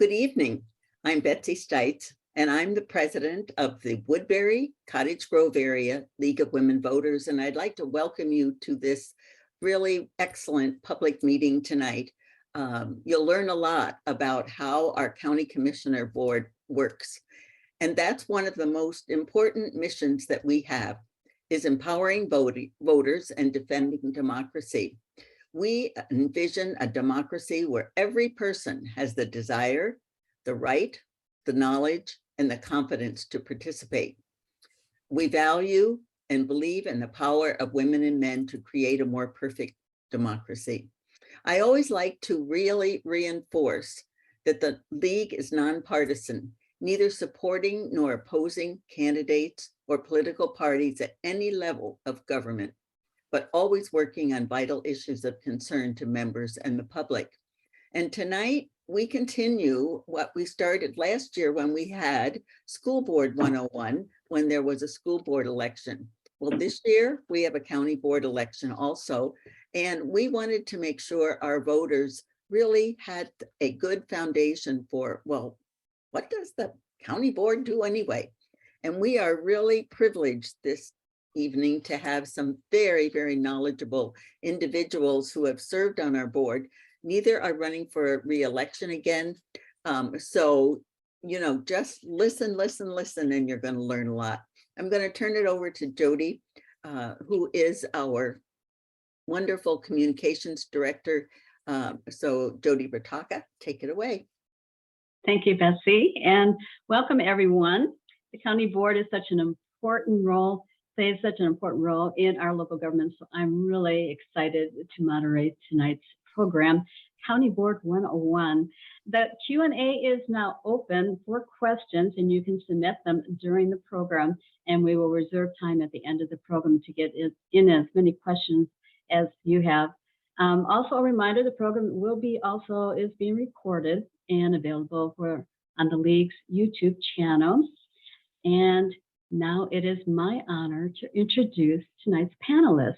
Good evening. I'm Betsy Stites, and I'm the president of the Woodbury Cottage Grove Area League of Women Voters, and I'd like to welcome you to this really excellent public meeting tonight. You'll learn a lot about how our county commissioner board works, and that's one of the most important missions that we have, is empowering voters and defending democracy. We envision a democracy where every person has the desire, the right, the knowledge, and the confidence to participate. We value and believe in the power of women and men to create a more perfect democracy. I always like to really reinforce that the League is nonpartisan, neither supporting nor opposing candidates or political parties at any level of government, but always working on vital issues of concern to members and the public. And tonight, we continue what we started last year when we had School Board 101, when there was a school board election. Well, this year, we have a county board election also, and we wanted to make sure our voters really had a good foundation for, well, what does the county board do anyway? And we are really privileged this evening to have some very, very knowledgeable individuals who have served on our board. Neither are running for re-election again. So, just listen, and you're going to learn a lot. I'm going to turn it over to Jody, who is our wonderful communications director. So Jody Bertaka, take it away. Thank you, Betsy, and welcome everyone. The county board is such an important role, plays such an important role in our local government. So I'm really excited to moderate tonight's program, County Board 101. The Q&A is now open for questions, and you can submit them during the program, and we will reserve time at the end of the program to get in as many questions as you have. Also a reminder, the program is being recorded and available on the League's YouTube channel. And now it is my honor to introduce tonight's panelists.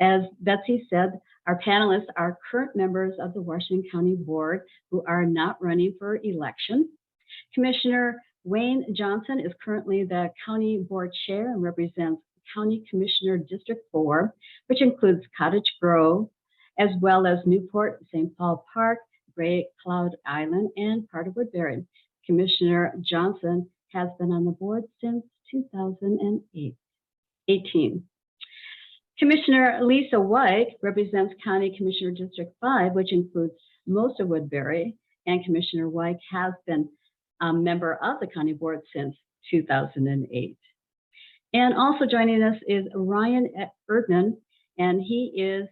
As Betsy said, our panelists are current members of the Washington County Board who are not running for election. Commissioner Wayne Johnson is currently the County Board Chair and represents County Commissioner District 4, which includes Cottage Grove, as well as Newport, St. Paul Park, Gray Cloud Island, and part of Woodbury. Commissioner Johnson has been on the board since 2018. Commissioner Lisa White represents County Commissioner District 5, which includes most of Woodbury, and Commissioner White has been a member of the county board since 2008. And also joining us is Ryan Erdman, and he is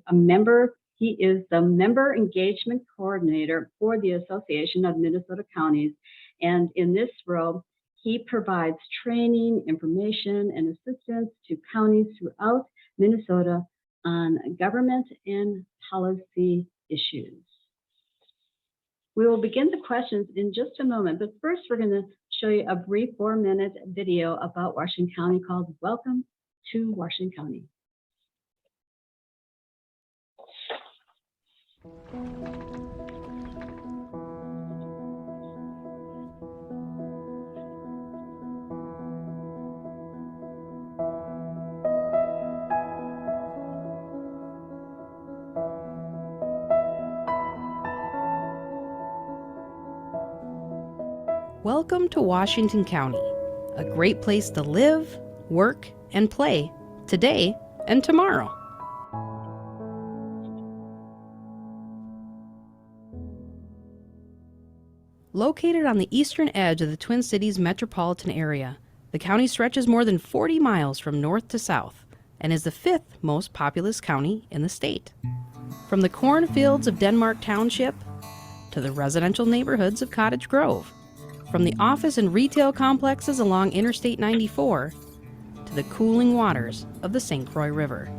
a member. He is the Member Engagement Coordinator for the Association of Minnesota Counties, and in this role, he provides training, information, and assistance to counties throughout Minnesota on government and policy issues. We will begin the questions in just a moment, but first we're going to show you a brief 4-minute video about Washington County called Welcome to Washington County. Welcome to Washington County, a great place to live, work, and play today and tomorrow. Located on the eastern edge of the Twin Cities metropolitan area, the county stretches more than 40 miles from north to south and is the 5th most populous county in the state. From the cornfields of Denmark Township to the residential neighborhoods of Cottage Grove, from the office and retail complexes along Interstate 94 to the cooling waters of the St. Croix River.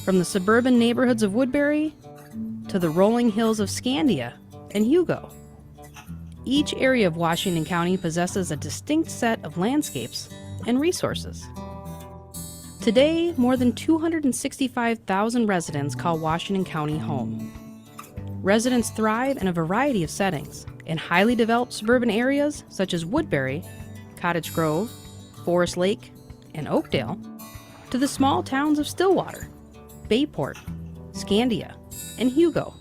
From the suburban neighborhoods of Woodbury to the rolling hills of Scandia and Hugo. Each area of Washington County possesses a distinct set of landscapes and resources. Today, more than 265,000 residents call Washington County home. Residents thrive in a variety of settings, In highly developed suburban areas such as Woodbury, Cottage Grove, Forest Lake, and Oakdale, to the small towns of Stillwater, Bayport, Scandia, and Hugo,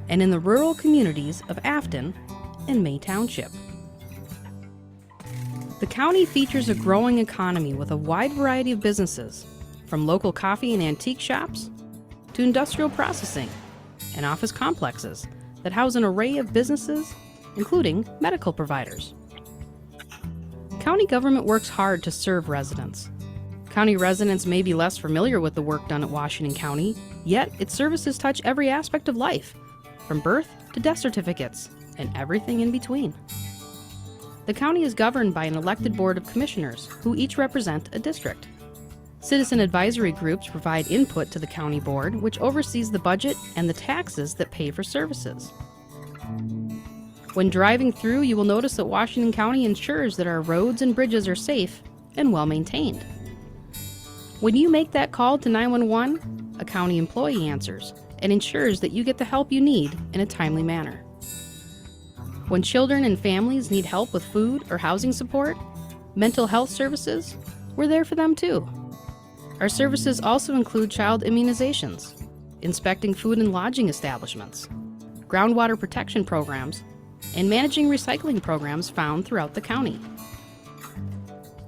and in the rural communities of Afton and May Township. The county features a growing economy with a wide variety of businesses, from local coffee and antique shops to industrial processing and office complexes that house an array of businesses, including medical providers. County government works hard to serve residents. County residents may be less familiar with the work done at Washington County, yet its services touch every aspect of life, from birth to death certificates and everything in between. The county is governed by an elected board of commissioners who each represent a district. Citizen advisory groups provide input to the county board, which oversees the budget and the taxes that pay for services. When driving through, you will notice that Washington County ensures that our roads and bridges are safe and well maintained. When you make that call to 911, a county employee answers and ensures that you get the help you need in a timely manner. When children and families need help with food or housing support, mental health services, we're there for them too. Our services also include child immunizations, inspecting food and lodging establishments, groundwater protection programs, and managing recycling programs found throughout the county.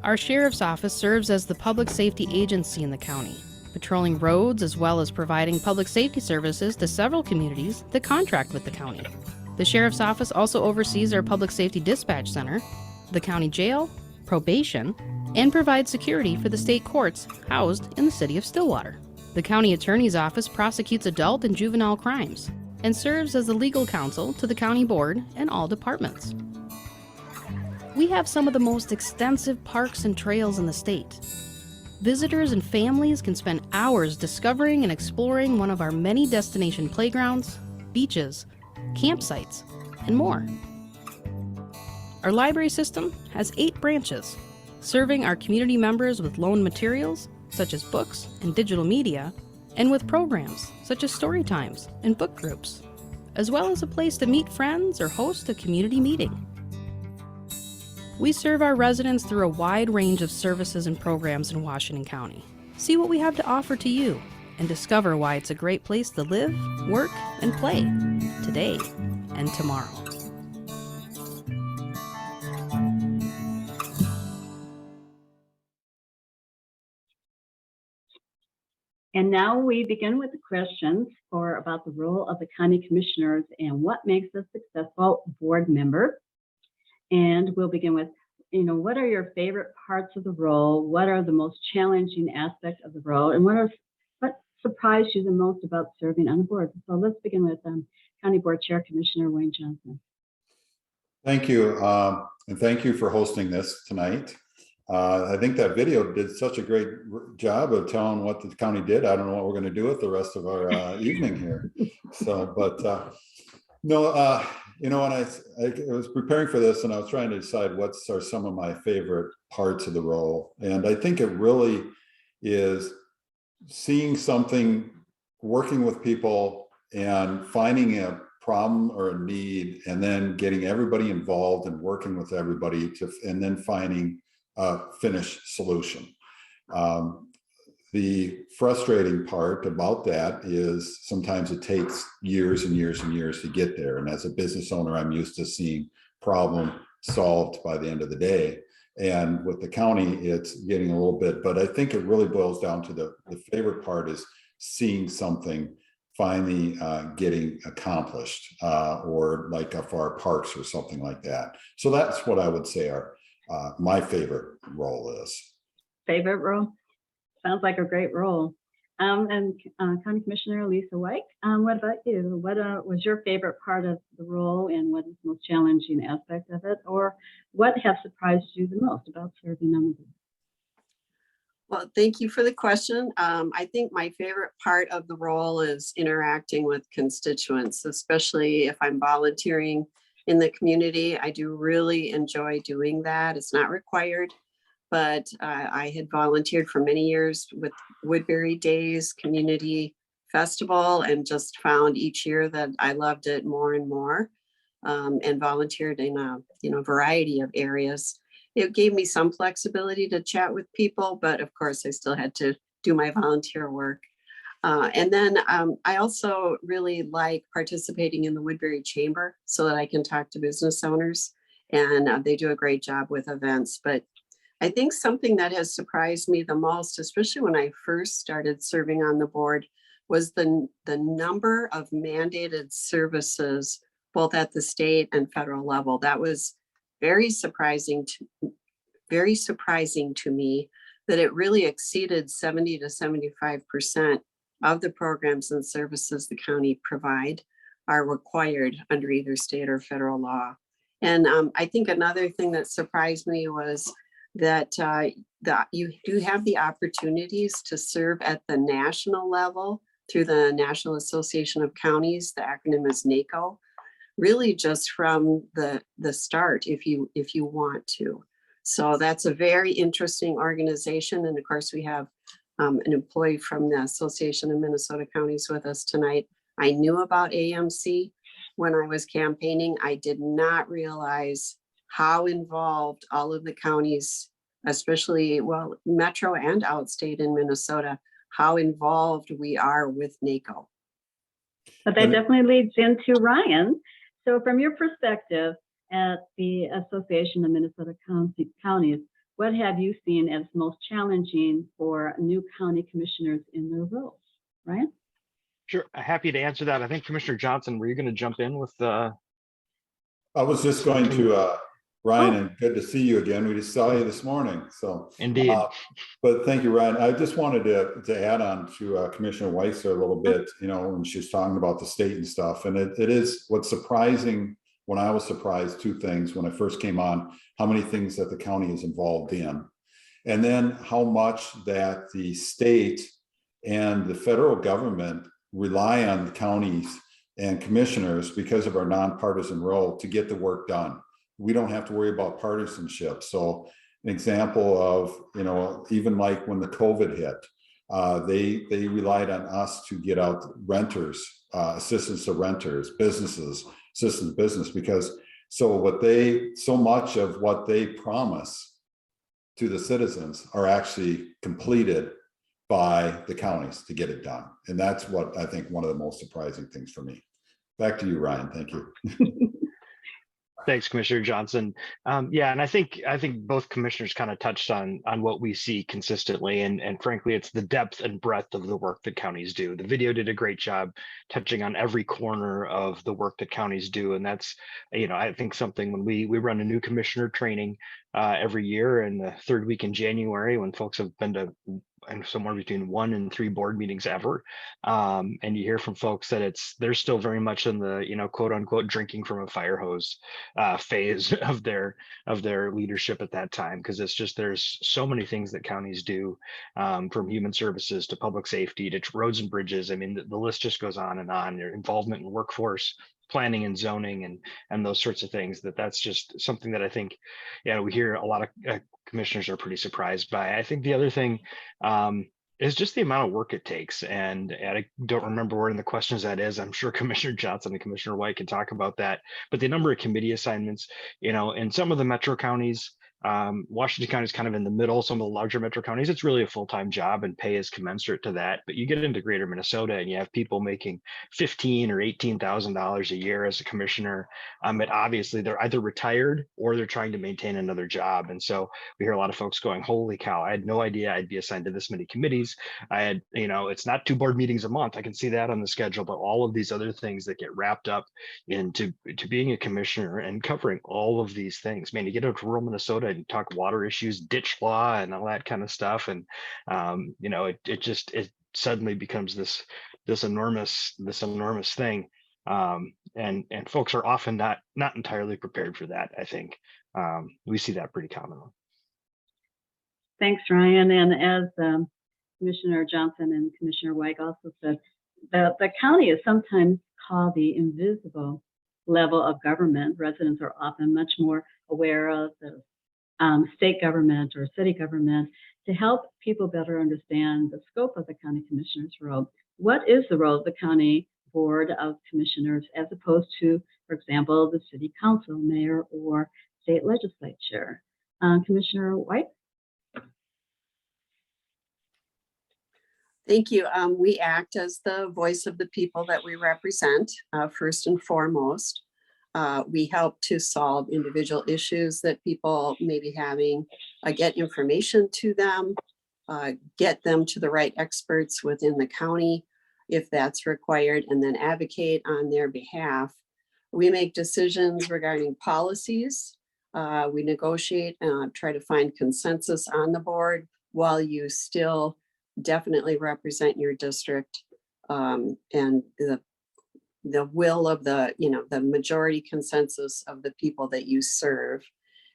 Our Sheriff's Office serves as the public safety agency in the county, patrolling roads as well as providing public safety services to several communities that contract with the county. The Sheriff's Office also oversees our Public Safety Dispatch Center, the county jail, probation, and provides security for the state courts housed in the city of Stillwater. The County Attorney's Office prosecutes adult and juvenile crimes and serves as the legal counsel to the county board and all departments. We have some of the most extensive parks and trails in the state. Visitors and families can spend hours discovering and exploring one of our many destination playgrounds, beaches, campsites, and more. Our library system has 8 branches, serving our community members with loaned materials, such as books and digital media, and with programs such as story times and book groups, as well as a place to meet friends or host a community meeting. We serve our residents through a wide range of services and programs in Washington County. See what we have to offer to you and discover why it's a great place to live, work, and play today and tomorrow. And now we begin with the questions about the role of the county commissioners and what makes a successful board member. And we'll begin with, what are your favorite parts of the role? What are the most challenging aspects of the role? And what surprised you the most about serving on the board? So let's begin with County Board Chair Commissioner Wayne Johnson. Thank you. And thank you for hosting this tonight. I think that video did such a great job of telling what the county did. I don't know what we're going to do with the rest of our evening here. So, but when I was preparing for this and I was trying to decide what are some of my favorite parts of the role. And I think it really is seeing something, working with people and finding a problem or a need, and then getting everybody involved and working with everybody and then finding a finished solution. The frustrating part about that is sometimes it takes years and years and years to get there. And as a business owner, I'm used to seeing problem solved by the end of the day. And with the county, it's getting a little bit, but I think it really boils down to the favorite part is seeing something finally getting accomplished, or like for our parks or something like that. So that's what I would say my favorite role is. Favorite role? Sounds like a great role. And County Commissioner Lisa White, what about you? What was your favorite part of the role, and what is the most challenging aspect of it? Or what has surprised you the most about serving on the board? Well, thank you for the question. I think my favorite part of the role is interacting with constituents, especially if I'm volunteering in the community. I do really enjoy doing that. It's not required, but I had volunteered for many years with Woodbury Days Community Festival and just found each year that I loved it more and more. and volunteered in a variety of areas. It gave me some flexibility to chat with people, but of course I still had to do my volunteer work. And then I also really like participating in the Woodbury Chamber so that I can talk to business owners, and they do a great job with events. But I think something that has surprised me the most, especially when I first started serving on the board, was the number of mandated services, both at the state and federal level. That was very surprising to me, that it really exceeded 70 to 75% of the programs and services the county provide are required under either state or federal law. And I think another thing that surprised me was that you do have the opportunities to serve at the national level through the National Association of Counties. The acronym is NACO, really just from the start if you want to. So that's a very interesting organization. And of course, we have an employee from the Association of Minnesota Counties with us tonight. I knew about AMC when I was campaigning. I did not realize how involved all of the counties, especially, well, metro and outstate in Minnesota, how involved we are with NACO. But that definitely leads into Ryan. So from your perspective at the Association of Minnesota Counties, what have you seen as most challenging for new county commissioners in their roles, right? Sure, happy to answer that. I think Commissioner Johnson, were you going to jump in with I was just going to, Ryan, and good to see you again. We just saw you this morning. So Indeed. But thank you, Ryan. I just wanted to add on to Commissioner Weiser a little bit, when she was talking about the state and stuff. And it is what's surprising. When I was surprised, two things when I first came on, how many things that the county is involved in, and then how much that the state and the federal government rely on the counties and commissioners because of our nonpartisan role to get the work done. We don't have to worry about partisanship. So an example of, even like when the COVID hit, they relied on us to get out renters, assistance to renters, businesses, assistance to business, because so much of what they promise to the citizens are actually completed by the counties to get it done. And that's what I think one of the most surprising things for me. Back to you, Ryan. Thank you. Thanks, Commissioner Johnson. Yeah, and I think both commissioners kind of touched on what we see consistently, and frankly, it's the depth and breadth of the work that counties do. The video did a great job touching on every corner of the work that counties do, and that's, I think something when we run a new commissioner training every year, and the third week in January, when folks have been to somewhere between 1 and 3 board meetings ever, and you hear from folks that they're still very much in the quote unquote drinking from a fire hose phase of their leadership at that time, because it's just there's so many things that counties do, from human services to public safety to roads and bridges. I mean, the list just goes on and on. Their involvement in workforce planning and zoning and those sorts of things. That's just something that I think, we hear a lot of commissioners are pretty surprised by. I think the other thing is just the amount of work it takes. And I don't remember where in the questions that is. I'm sure Commissioner Johnson and Commissioner White can talk about that. But the number of committee assignments, in some of the metro counties, Washington County is kind of in the middle. Some of the larger metro counties, it's really a full-time job and pay is commensurate to that. But you get into greater Minnesota and you have people making $15,000 or $18,000 a year as a commissioner. But obviously they're either retired or they're trying to maintain another job. And so we hear a lot of folks going, holy cow, I had no idea I'd be assigned to this many committees. I had, it's not 2 board meetings a month. I can see that on the schedule, but all of these other things that get wrapped up into being a commissioner and covering all of these things. Man, you get into rural Minnesota and talk water issues, ditch law, and all that kind of stuff, and it suddenly becomes this enormous thing, and folks are often not entirely prepared for that. I think we see that pretty commonly. Thanks, Ryan. And as Commissioner Johnson and Commissioner White also said, the county is sometimes called the invisible level of government. Residents are often much more aware of the state government or city government. To help people better understand the scope of the county commissioner's role, what is the role of the county Board of Commissioners as opposed to, for example, the City Council, Mayor, or State Legislature. Commissioner White? Thank you. We act as the voice of the people that we represent, first and foremost. We help to solve individual issues that people may be having, get information to them, get them to the right experts within the county if that's required, and then advocate on their behalf. We make decisions regarding policies. We negotiate and try to find consensus on the board while you still definitely represent your district and the will of the majority consensus of the people that you serve.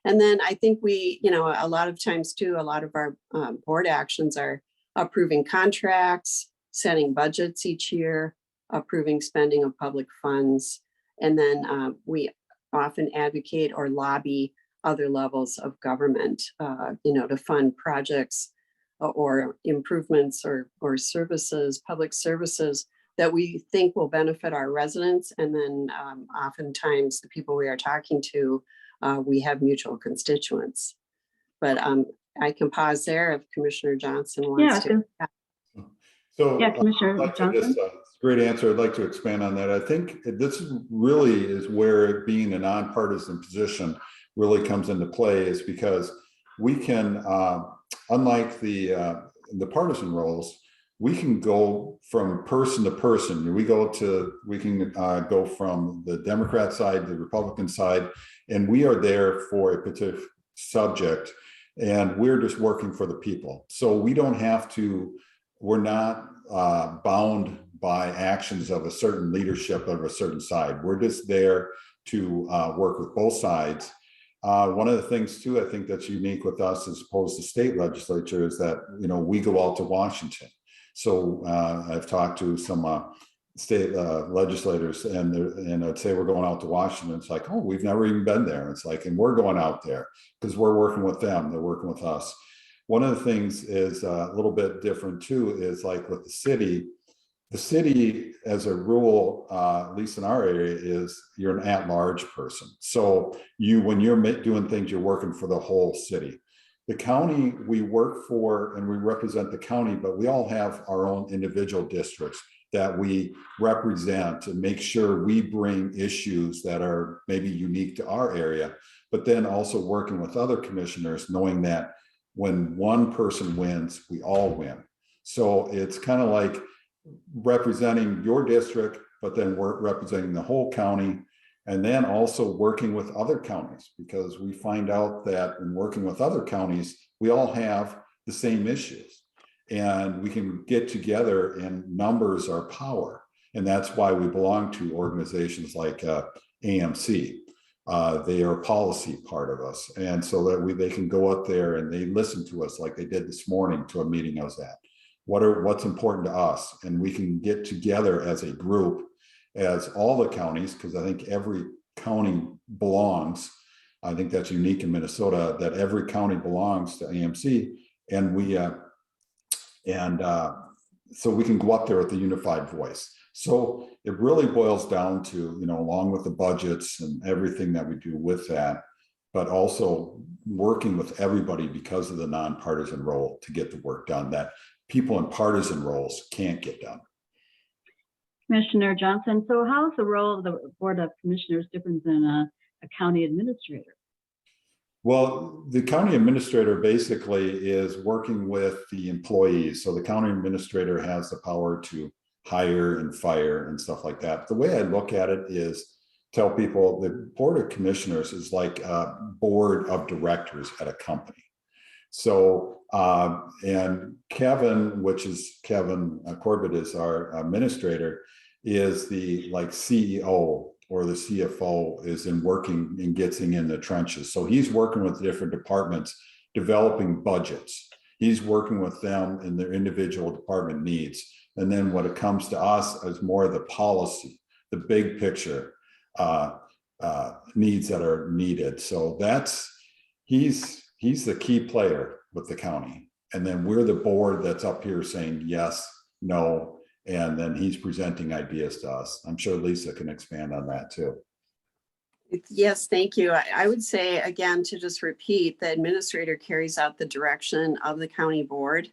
And then I think we, a lot of times too, a lot of our board actions are approving contracts, setting budgets each year, approving spending of public funds. And then we often advocate or lobby other levels of government, to fund projects or improvements or services, public services that we think will benefit our residents. And then oftentimes the people we are talking to, we have mutual constituents. But I can pause there if Commissioner Johnson wants to. So yeah, Commissioner Johnson. Great answer. I'd like to expand on that. I think this really is where being a nonpartisan position really comes into play, is because we can, unlike the partisan roles, we can go from person to person. We can go from the Democrat side to the Republican side, and we are there for a particular subject, and we're just working for the people. So we don't have to, we're not bound by actions of a certain leadership of a certain side. We're just there to work with both sides. One of the things too, I think that's unique with us as opposed to state legislature is that, we go out to Washington. So I've talked to some state legislators and I'd say we're going out to Washington. It's like, oh, we've never even been there. It's like, and we're going out there because we're working with them. They're working with us. One of the things is a little bit different too, is like with the city as a rule, at least in our area, is you're an at-large person. So when you're doing things, you're working for the whole city. The county, we work for and we represent the county, but we all have our own individual districts that we represent and make sure we bring issues that are maybe unique to our area, but then also working with other commissioners, knowing that when one person wins, we all win. So it's kind of like representing your district, but then we're representing the whole county, and then also working with other counties, because we find out that in working with other counties, we all have the same issues and we can get together, and numbers are power. And that's why we belong to organizations like AMC. They are a policy part of us. And so that they can go up there and they listen to us like they did this morning to a meeting I was at. What's important to us, and we can get together as a group, as all the counties, because I think every county belongs. I think that's unique in Minnesota, that every county belongs to AMC, and so we can go up there with a unified voice. So it really boils down to, along with the budgets and everything that we do with that, but also working with everybody because of the nonpartisan role to get the work done that people in partisan roles can't get done. Commissioner Johnson, so how is the role of the Board of Commissioners different than a county administrator? Well, the county administrator basically is working with the employees. So the county administrator has the power to hire and fire and stuff like that. The way I look at it is tell people the Board of Commissioners is like a board of directors at a company. So, and Kevin, which is Kevin Corbett is our administrator, is the CEO or the CFO is working and getting in the trenches. So he's working with different departments, developing budgets. He's working with them in their individual department needs. And then when it comes to us as more of the policy, the big picture needs that are needed. So he's the key player with the county. And then we're the board that's up here saying yes, no, And then he's presenting ideas to us. I'm sure Lisa can expand on that too. Yes, thank you. I would say, again, to just repeat, the administrator carries out the direction of the county board,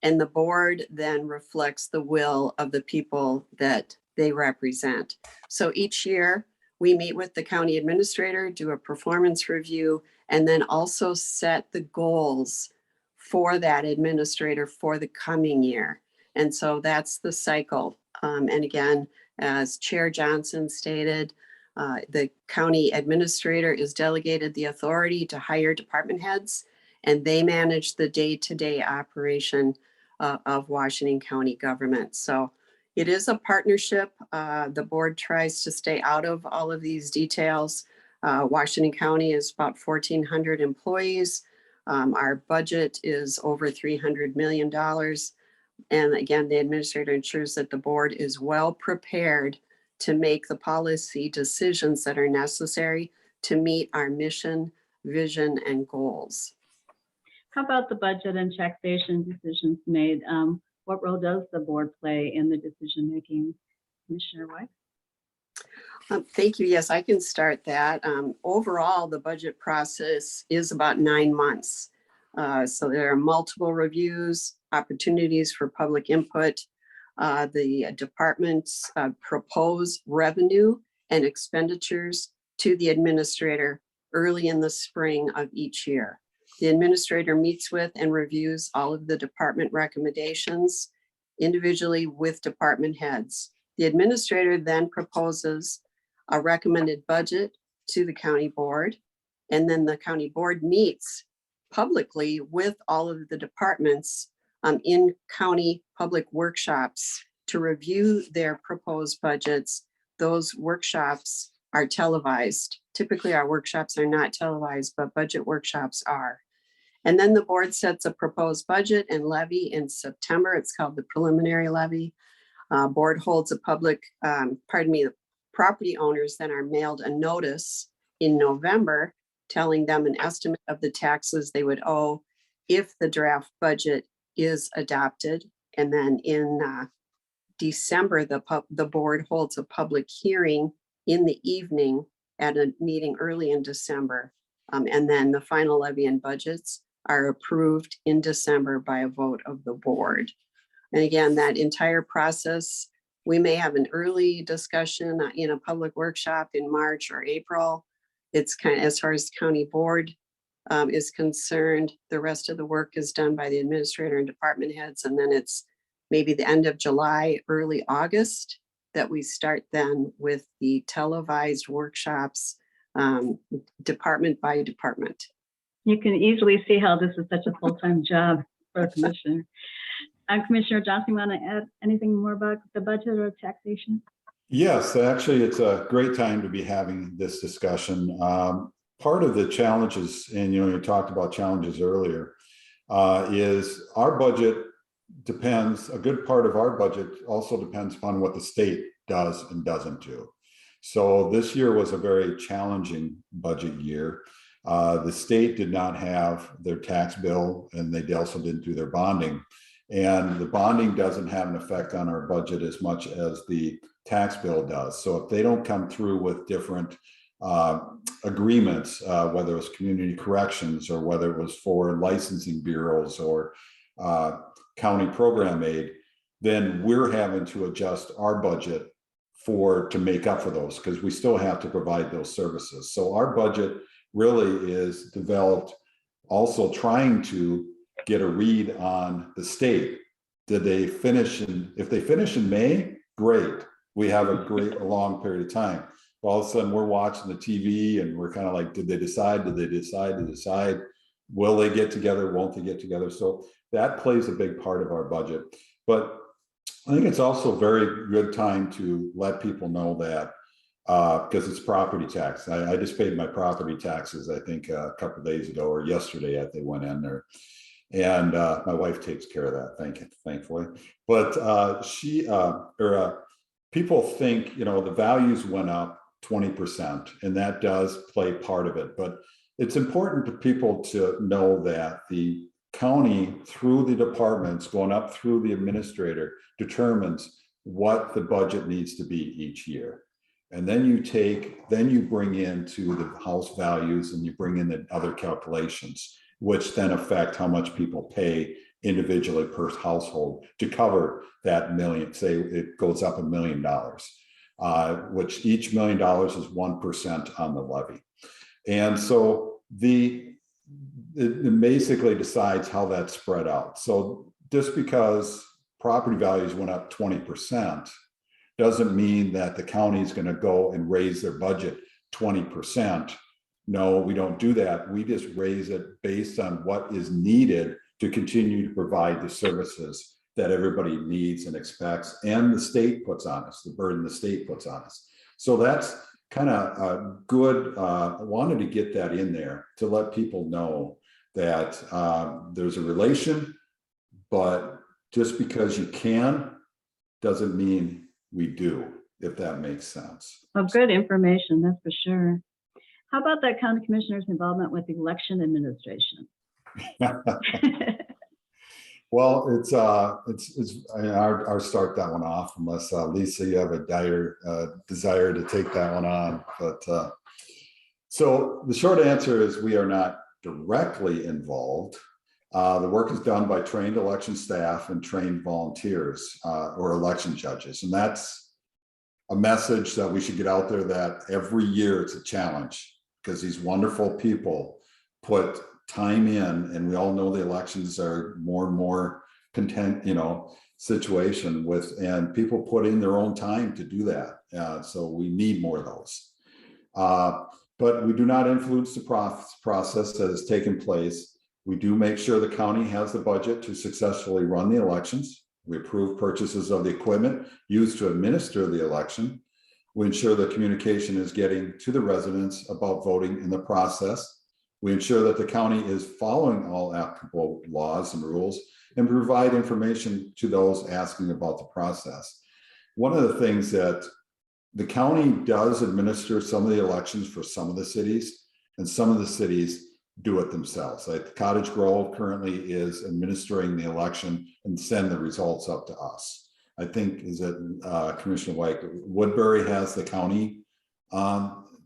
and the board then reflects the will of the people that they represent. So each year, we meet with the county administrator, do a performance review, and then also set the goals for that administrator for the coming year. And so that's the cycle. And again, as Chair Johnson stated, the county administrator is delegated the authority to hire department heads, and they manage the day-to-day operation of Washington County government. So it is a partnership. The board tries to stay out of all of these details. Washington County is about 1,400 employees. Our budget is over $300 million. And again, the administrator ensures that the board is well prepared to make the policy decisions that are necessary to meet our mission, vision, and goals. How about the budget and taxation decisions made? What role does the board play in the decision-making? Commissioner White? Thank you. Yes, I can start that. Overall, the budget process is about 9 months. So there are multiple reviews, opportunities for public input. The departments propose revenue and expenditures to the administrator early in the spring of each year. The administrator meets with and reviews all of the department recommendations individually with department heads. The administrator then proposes a recommended budget to the county board, and then the county board meets publicly with all of the departments in county public workshops to review their proposed budgets. Those workshops are televised. Typically, our workshops are not televised, but budget workshops are. And then the board sets a proposed budget and levy in September. It's called the preliminary levy. Board holds a public, the property owners then are mailed a notice in November telling them an estimate of the taxes they would owe if the draft budget is adopted. And then in December, the board holds a public hearing in the evening at a meeting early in December. And then the final levy and budgets are approved in December by a vote of the board. And again, that entire process, we may have an early discussion in a public workshop in March or April. It's kind of, as far as county board is concerned, the rest of the work is done by the administrator and department heads. And then it's maybe the end of July, early August, that we start then with the televised workshops, department by department. You can easily see how this is such a full-time job for a commissioner. Commissioner Johnson, want to add anything more about the budget or taxation? Yes, actually, it's a great time to be having this discussion. Part of the challenges, and you talked about challenges earlier, is our budget depends, a good part of our budget also depends upon what the state does and doesn't do. So this year was a very challenging budget year. The state did not have their tax bill, and they also didn't do their bonding. And the bonding doesn't have an effect on our budget as much as the tax bill does. So if they don't come through with different agreements, whether it was community corrections or whether it was for licensing bureaus or county program aid, then we're having to adjust our budget to make up for those, because we still have to provide those services. So our budget really is developed also trying to get a read on the state. Did they finish if they finish in May, great. We have a long period of time. All of a sudden we're watching the TV and we're kind of like, did they decide? Did they decide to decide? Will they get together? Won't they get together? So that plays a big part of our budget. But I think it's also a very good time to let people know that because it's property tax. I just paid my property taxes, I think a couple of days ago or yesterday. They went in there. And my wife takes care of that, thankfully. But people think, the values went up 20%, and that does play part of it. But it's important to people to know that the county, through the departments, going up through the administrator, determines what the budget needs to be each year. And then you bring into the house values and you bring in the other calculations, which then affect how much people pay individually per household to cover that million. Say it goes up $1 million, which each $1 million is 1% on the levy. And so it basically decides how that's spread out. So just because property values went up 20% doesn't mean that the county is going to go and raise their budget 20%. No, we don't do that. We just raise it based on what is needed to continue to provide the services that everybody needs and expects, and the state puts on us, the burden the state puts on us. So that's kind of good. I wanted to get that in there to let people know that there's a relation, but just because you can doesn't mean we do, if that makes sense. Well, good information, that's for sure. How about that county commissioner's involvement with election administration? Well, I'll start that one off, unless Lisa, you have a dire desire to take that one on. But so the short answer is we are not directly involved. The work is done by trained election staff and trained volunteers or election judges. And that's a message that we should get out there, that every year it's a challenge, because these wonderful people put time in, and we all know the elections are more and more situation with, and people put in their own time to do that. So we need more of those. But we do not influence the process that has taken place. We do make sure the county has the budget to successfully run the elections. We approve purchases of the equipment used to administer the election. We ensure that communication is getting to the residents about voting in the process. We ensure that the county is following all applicable laws and rules, and provide information to those asking about the process. One of the things that the county does administer some of the elections for some of the cities, and some of the cities do it themselves. Like Cottage Grove currently is administering the election and send the results up to us. I think, is it Commissioner White, Woodbury has the county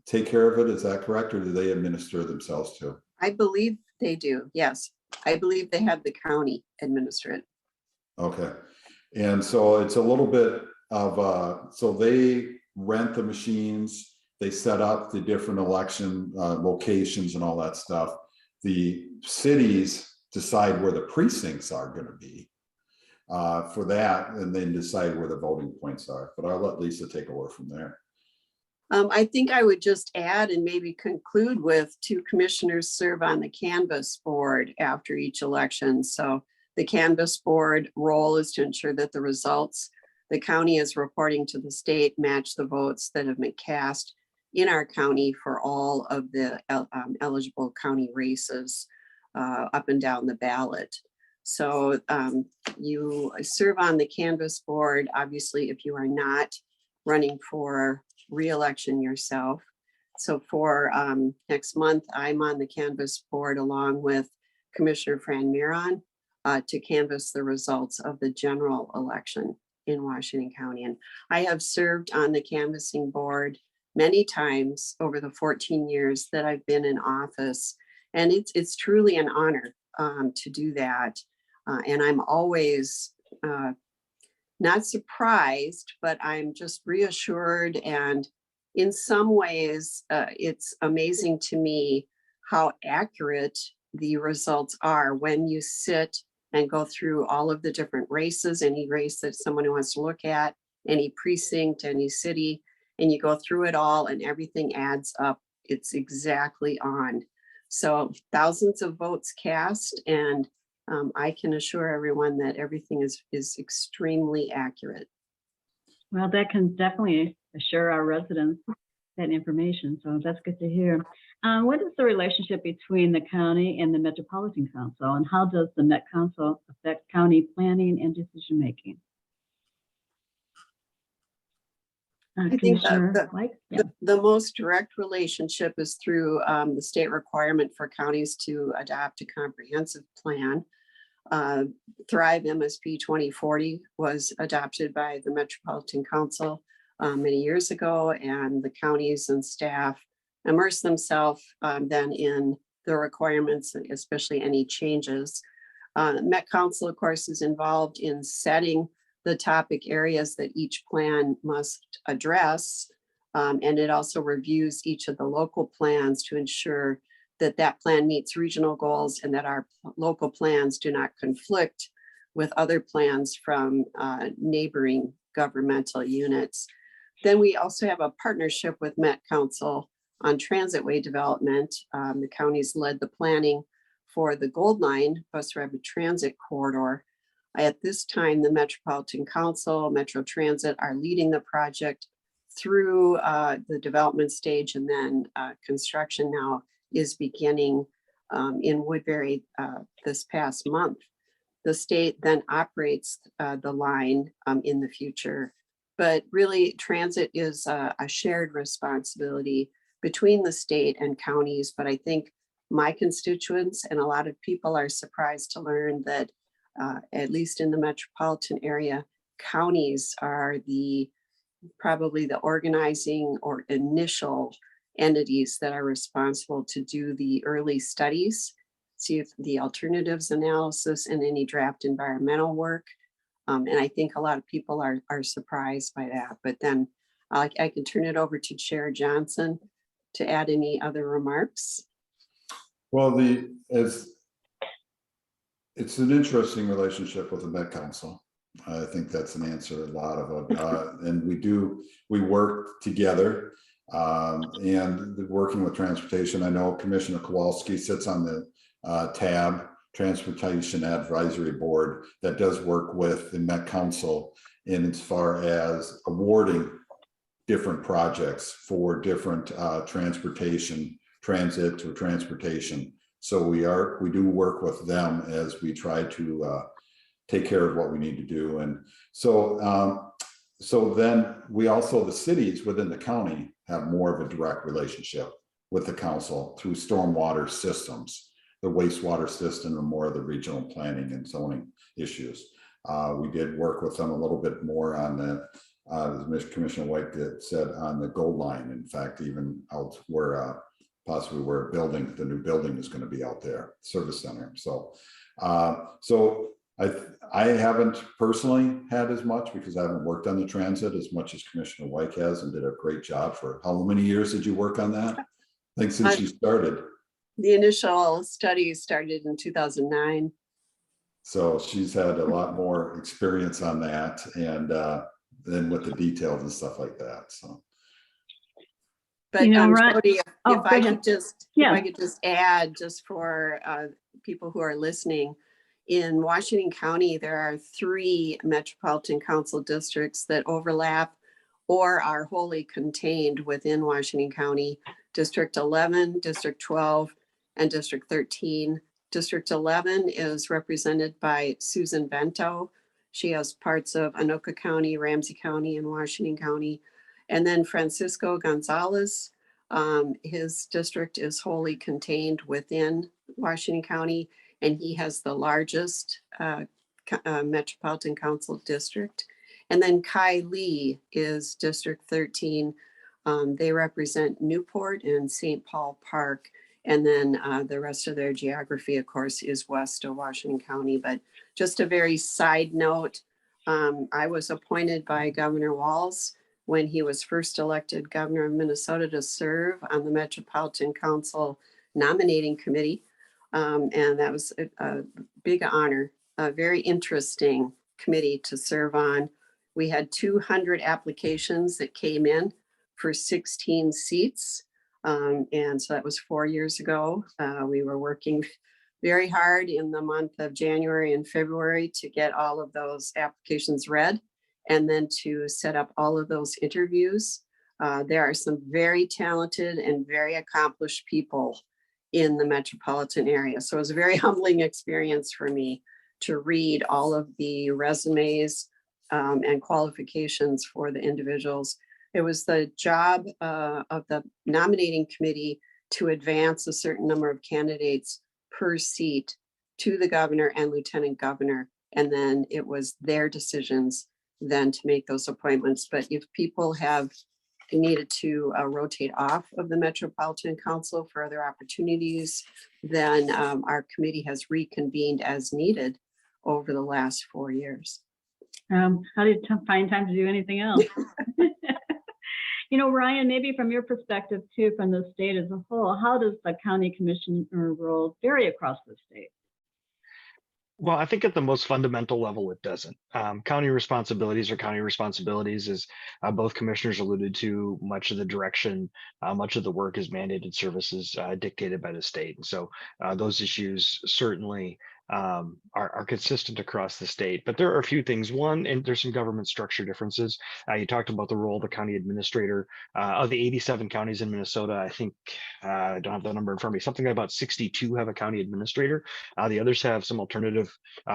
take care of it. Is that correct? Or do they administer themselves too? I believe they do. Yes. I believe they have the county administer it. Okay. And so it's a little bit of, so they rent the machines, they set up the different election locations and all that stuff. The cities decide where the precincts are going to be for that, and then decide where the voting points are. But I'll let Lisa take over from there. I think I would just add and maybe conclude with 2 commissioners serve on the canvas board after each election. So the canvas board role is to ensure that the results the county is reporting to the state match the votes that have been cast in our county for all of the eligible county races up and down the ballot. So you serve on the canvas board, obviously, if you are not running for re-election yourself. So for next month, I'm on the canvas board along with Commissioner Fran Miron to canvass the results of the general election in Washington County. And I have served on the canvassing board many times over the 14 years that I've been in office. And it's truly an honor to do that. And I'm always not surprised, but I'm just reassured. And in some ways, it's amazing to me how accurate the results are when you sit and go through all of the different races, any race that someone wants to look at, any precinct, any city, and you go through it all and everything adds up. It's exactly on. So thousands of votes cast, and I can assure everyone that everything is extremely accurate. Well, that can definitely assure our residents that information. So that's good to hear. What is the relationship between the county and the Metropolitan Council, and how does the Met Council affect county planning and decision making? I think the most direct relationship is through the state requirement for counties to adopt a comprehensive plan. Thrive MSP 2040 was adopted by the Metropolitan Council many years ago, and the counties and staff immerse themselves then in the requirements, especially any changes. Met Council, of course, is involved in setting the topic areas that each plan must address. And it also reviews each of the local plans to ensure that that plan meets regional goals and that our local plans do not conflict with other plans from neighboring governmental units. Then we also have a partnership with Met Council on transitway development. The counties led the planning for the Gold Line bus rapid transit corridor. At this time, the Metropolitan Council, Metro Transit are leading the project through the development stage, and then construction now is beginning in Woodbury this past month. The state then operates the line in the future, but really transit is a shared responsibility between the state and counties. But I think my constituents and a lot of people are surprised to learn that at least in the metropolitan area, counties are probably the organizing or initial entities that are responsible to do the early studies, see if the alternatives analysis and any draft environmental work. And I think a lot of people are surprised by that. But then I can turn it over to Chair Johnson to add any other remarks. Well, it's an interesting relationship with the Met Council. I think that's an answer a lot of it. And we work together and working with transportation. I know Commissioner Kowalski sits on the TAB, Transportation Advisory Board, that does work with the Met Council in as far as awarding different projects for different transit or transportation. So we do work with them as we try to take care of what we need to do. And so then we also, the cities within the county have more of a direct relationship with the council through stormwater systems, the wastewater system, and more of the regional planning and zoning issues. We did work with them a little bit more on the, as Commissioner White said, on the Gold Line. In fact, even out where possibly where the new building is going to be out there, service center. So, I haven't personally had as much because I haven't worked on the transit as much as Commissioner White has, and did a great job. For how many years did you work on that? I think since you started. The initial studies started in 2009. So she's had a lot more experience on that, and then with the details and stuff like that. So. But Jody, if I could just add, just for people who are listening, in Washington County, there are 3 Metropolitan Council districts that overlap or are wholly contained within Washington County: District 11, District 12, and District 13. District 11 is represented by Susan Bento. She has parts of Anoka County, Ramsey County, and Washington County. And then Francisco Gonzalez, his district is wholly contained within Washington County, and he has the largest Metropolitan Council district. And then Kai Lee is District 13. They represent Newport and St. Paul Park. And then the rest of their geography, of course, is west of Washington County. But just a very side note, I was appointed by Governor Walz when he was first elected governor of Minnesota to serve on the Metropolitan Council nominating committee. And that was a big honor, a very interesting committee to serve on. We had 200 applications that came in for 16 seats. And so that was 4 years ago. We were working very hard in the month of January and February to get all of those applications read, and then to set up all of those interviews. There are some very talented and very accomplished people in the metropolitan area. So it was a very humbling experience for me to read all of the resumes and qualifications for the individuals. It was the job of the nominating committee to advance a certain number of candidates per seat to the governor and lieutenant governor. And then it was their decisions then to make those appointments. But if people have needed to rotate off of the Metropolitan Council for other opportunities, then our committee has reconvened as needed over the last 4 years. How did you find time to do anything else? You know, Ryan, maybe from your perspective too, from the state as a whole, how does the county commissioner role vary across the state? Well, I think at the most fundamental level, it doesn't. County responsibilities are county responsibilities, as both commissioners alluded to. Much of the direction, much of the work is mandated services dictated by the state. And so those issues certainly are consistent across the state. But there are a few things. One, and there's some government structure differences. You talked about the role of the county administrator. Of the 87 counties in Minnesota, I think, I don't have the number in front of me, something like about 62 have a county administrator. The others have some alternative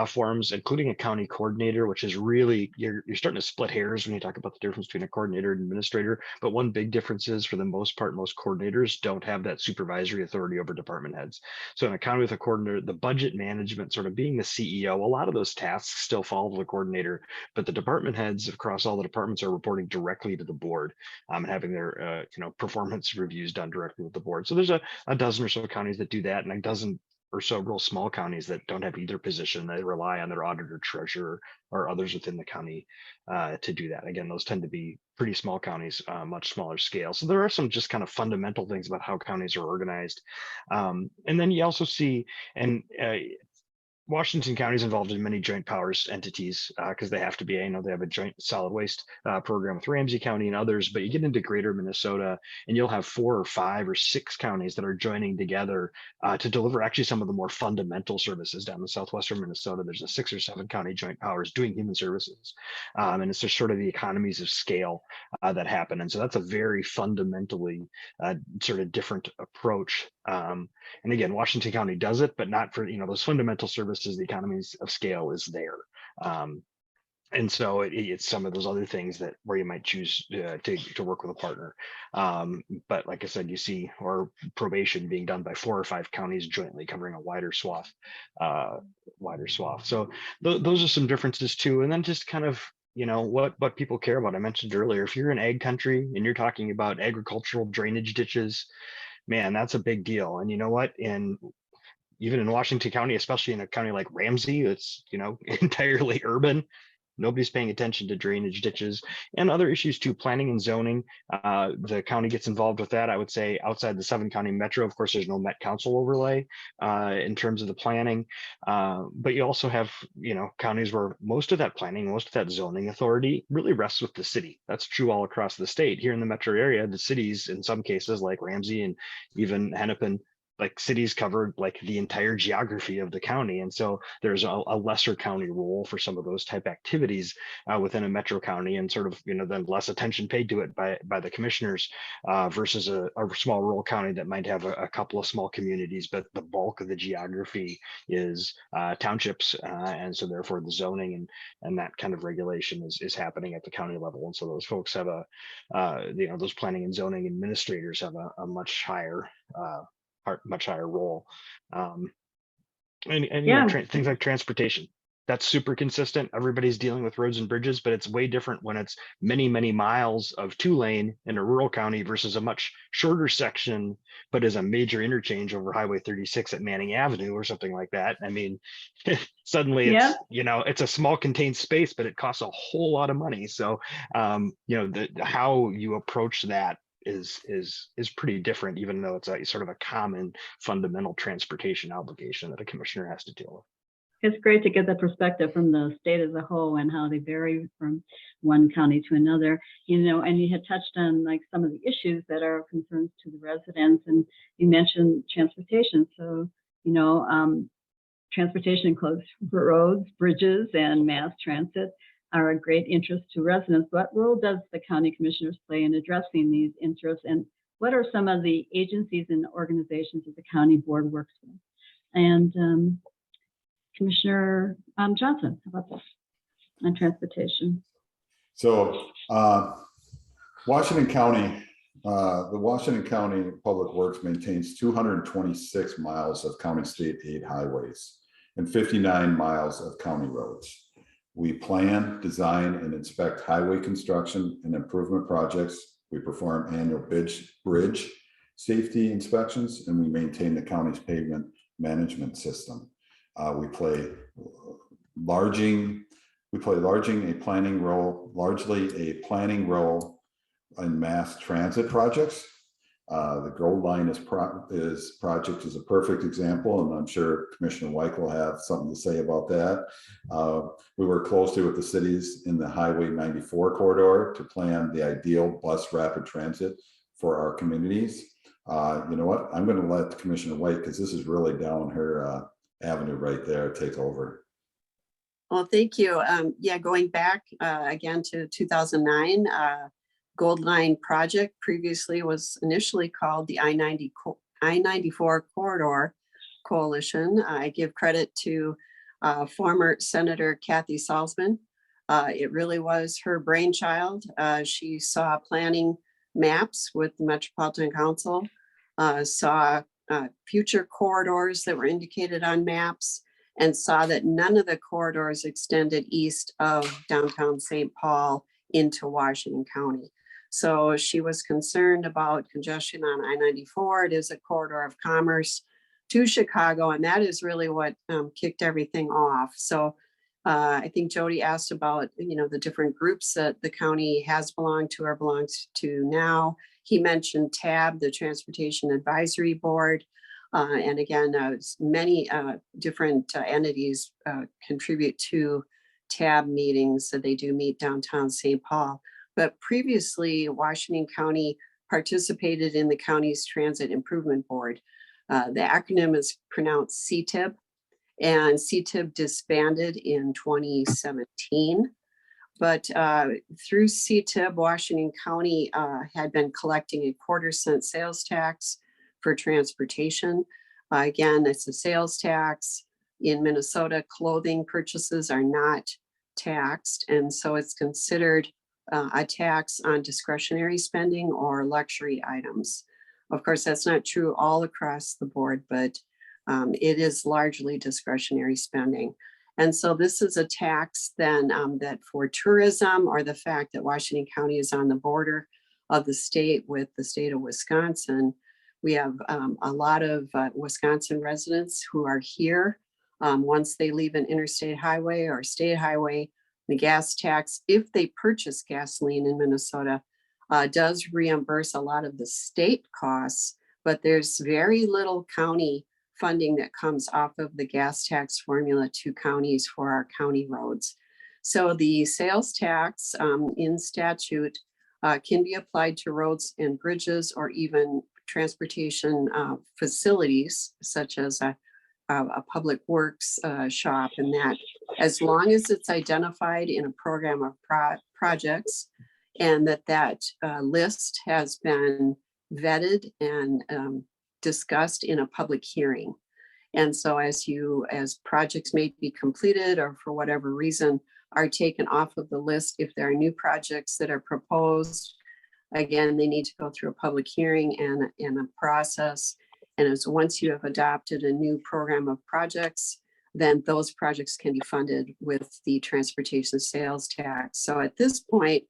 forms, including a county coordinator, which is really, you're starting to split hairs when you talk about the difference between a coordinator and administrator. But one big difference is, for the most part, most coordinators don't have that supervisory authority over department heads. So in a county with a coordinator, the budget management, sort of being the CEO, a lot of those tasks still fall to the coordinator, but the department heads across all the departments are reporting directly to the board, and having their performance reviews done directly with the board. So there's a dozen or so counties that do that, and a dozen or so real small counties that don't have either position. They rely on their auditor, treasurer, or others within the county to do that. Again, those tend to be pretty small counties, much smaller scale. So there are some just kind of fundamental things about how counties are organized. And then you also see, and Washington County is involved in many joint powers entities because they have to be. I know they have a joint solid waste program with Ramsey County and others, but you get into greater Minnesota and you'll have 4 or 5 or 6 counties that are joining together to deliver actually some of the more fundamental services. Down in southwestern Minnesota, there's a 6 or 7 county joint powers doing human services. And it's just sort of the economies of scale that happen. And so that's a very fundamentally sort of different approach. And again, Washington County does it, but not for those fundamental services. The economies of scale is there. And so it's some of those other things that where you might choose to work with a partner. But like I said, you see, or probation being done by 4 or 5 counties jointly, covering a wider swath. So those are some differences too. And then just kind of what people care about. I mentioned earlier, if you're in ag country and you're talking about agricultural drainage ditches, man, that's a big deal. And you know what? And even in Washington County, especially in a county like Ramsey, it's entirely urban. Nobody's paying attention to drainage ditches and other issues too. Planning and zoning, the county gets involved with that. I would say outside the 7-county metro, of course, there's no Met Council overlay in terms of the planning. But you also have counties where most of that planning, most of that zoning authority really rests with the city. That's true all across the state. Here in the metro area, the cities, in some cases like Ramsey and even Hennepin, like cities covered like the entire geography of the county. And so there's a lesser county role for some of those type activities within a metro county, and sort of, then less attention paid to it by the commissioners versus a small rural county that might have a couple of small communities, but the bulk of the geography is townships. And so therefore the zoning and that kind of regulation is happening at the county level. And so those folks have those planning and zoning administrators have a much higher role. Things like transportation, that's super consistent. Everybody's dealing with roads and bridges, but it's way different when it's many, many miles of 2-lane in a rural county versus a much shorter section, but is a major interchange over Highway 36 at Manning Avenue or something like that. I mean, suddenly it's, it's a small contained space, but it costs a whole lot of money. So, how you approach that is pretty different, even though it's a sort of a common fundamental transportation obligation that a commissioner has to deal with. It's great to get the perspective from the state as a whole and how they vary from one county to another, and you had touched on like some of the issues that are concerns to the residents, and you mentioned transportation. So, transportation includes roads, bridges, and mass transit are a great interest to residents. What role does the county commissioners play in addressing these interests, and what are some of the agencies and organizations that the county board works with? And Commissioner Johnson, how about this on transportation? So Washington County, the Washington County Public Works maintains 226 miles of county state aid highways. and 59 miles of county roads. We plan, design, and inspect highway construction and improvement projects. We perform annual bridge safety inspections, and we maintain the county's pavement management system. We play largely a planning role in mass transit projects. The Gold Line project is a perfect example, and I'm sure Commissioner White will have something to say about that. We work closely with the cities in the Highway 94 corridor to plan the ideal bus rapid transit for our communities. You know what? I'm going to let Commissioner White, because this is really down her avenue right there, take over. Well, thank you. Yeah, going back again to 2009, Gold Line project previously was initially called the I-94 Corridor Coalition. I give credit to former Senator Kathy Salzman. It really was her brainchild. She saw planning maps with the Metropolitan Council, saw future corridors that were indicated on maps, and saw that none of the corridors extended east of downtown St. Paul into Washington County. So she was concerned about congestion on I-94. It is a corridor of commerce to Chicago, and that is really what kicked everything off. So I think Jody asked about, the different groups that the county has belonged to or belongs to now. He mentioned TAB, the Transportation Advisory Board. And again, many different entities contribute to TAB meetings that they do meet downtown St. Paul. But previously, Washington County participated in the county's Transit Improvement Board. The acronym is pronounced CTIB, and CTIB disbanded in 2017. But through CTIB, Washington County had been collecting a 1/4-cent sales tax for transportation. Again, it's a sales tax. In Minnesota, clothing purchases are not taxed, and so it's considered a tax on discretionary spending or luxury items. Of course, that's not true all across the board, but it is largely discretionary spending. And so this is a tax then that for tourism, or the fact that Washington County is on the border of the state with the state of Wisconsin, we have a lot of Wisconsin residents who are here. Once they leave an interstate highway or state highway, the gas tax, if they purchase gasoline in Minnesota, does reimburse a lot of the state costs, but there's very little county funding that comes off of the gas tax formula to counties for our county roads. So the sales tax in statute can be applied to roads and bridges, or even transportation facilities, such as a public works shop, and that, as long as it's identified in a program of projects, and that list has been vetted and discussed in a public hearing. And so as projects may be completed, or for whatever reason are taken off of the list, if there are new projects that are proposed, again, they need to go through a public hearing and a process. And as once you have adopted a new program of projects, then those projects can be funded with the transportation sales tax. So at this point,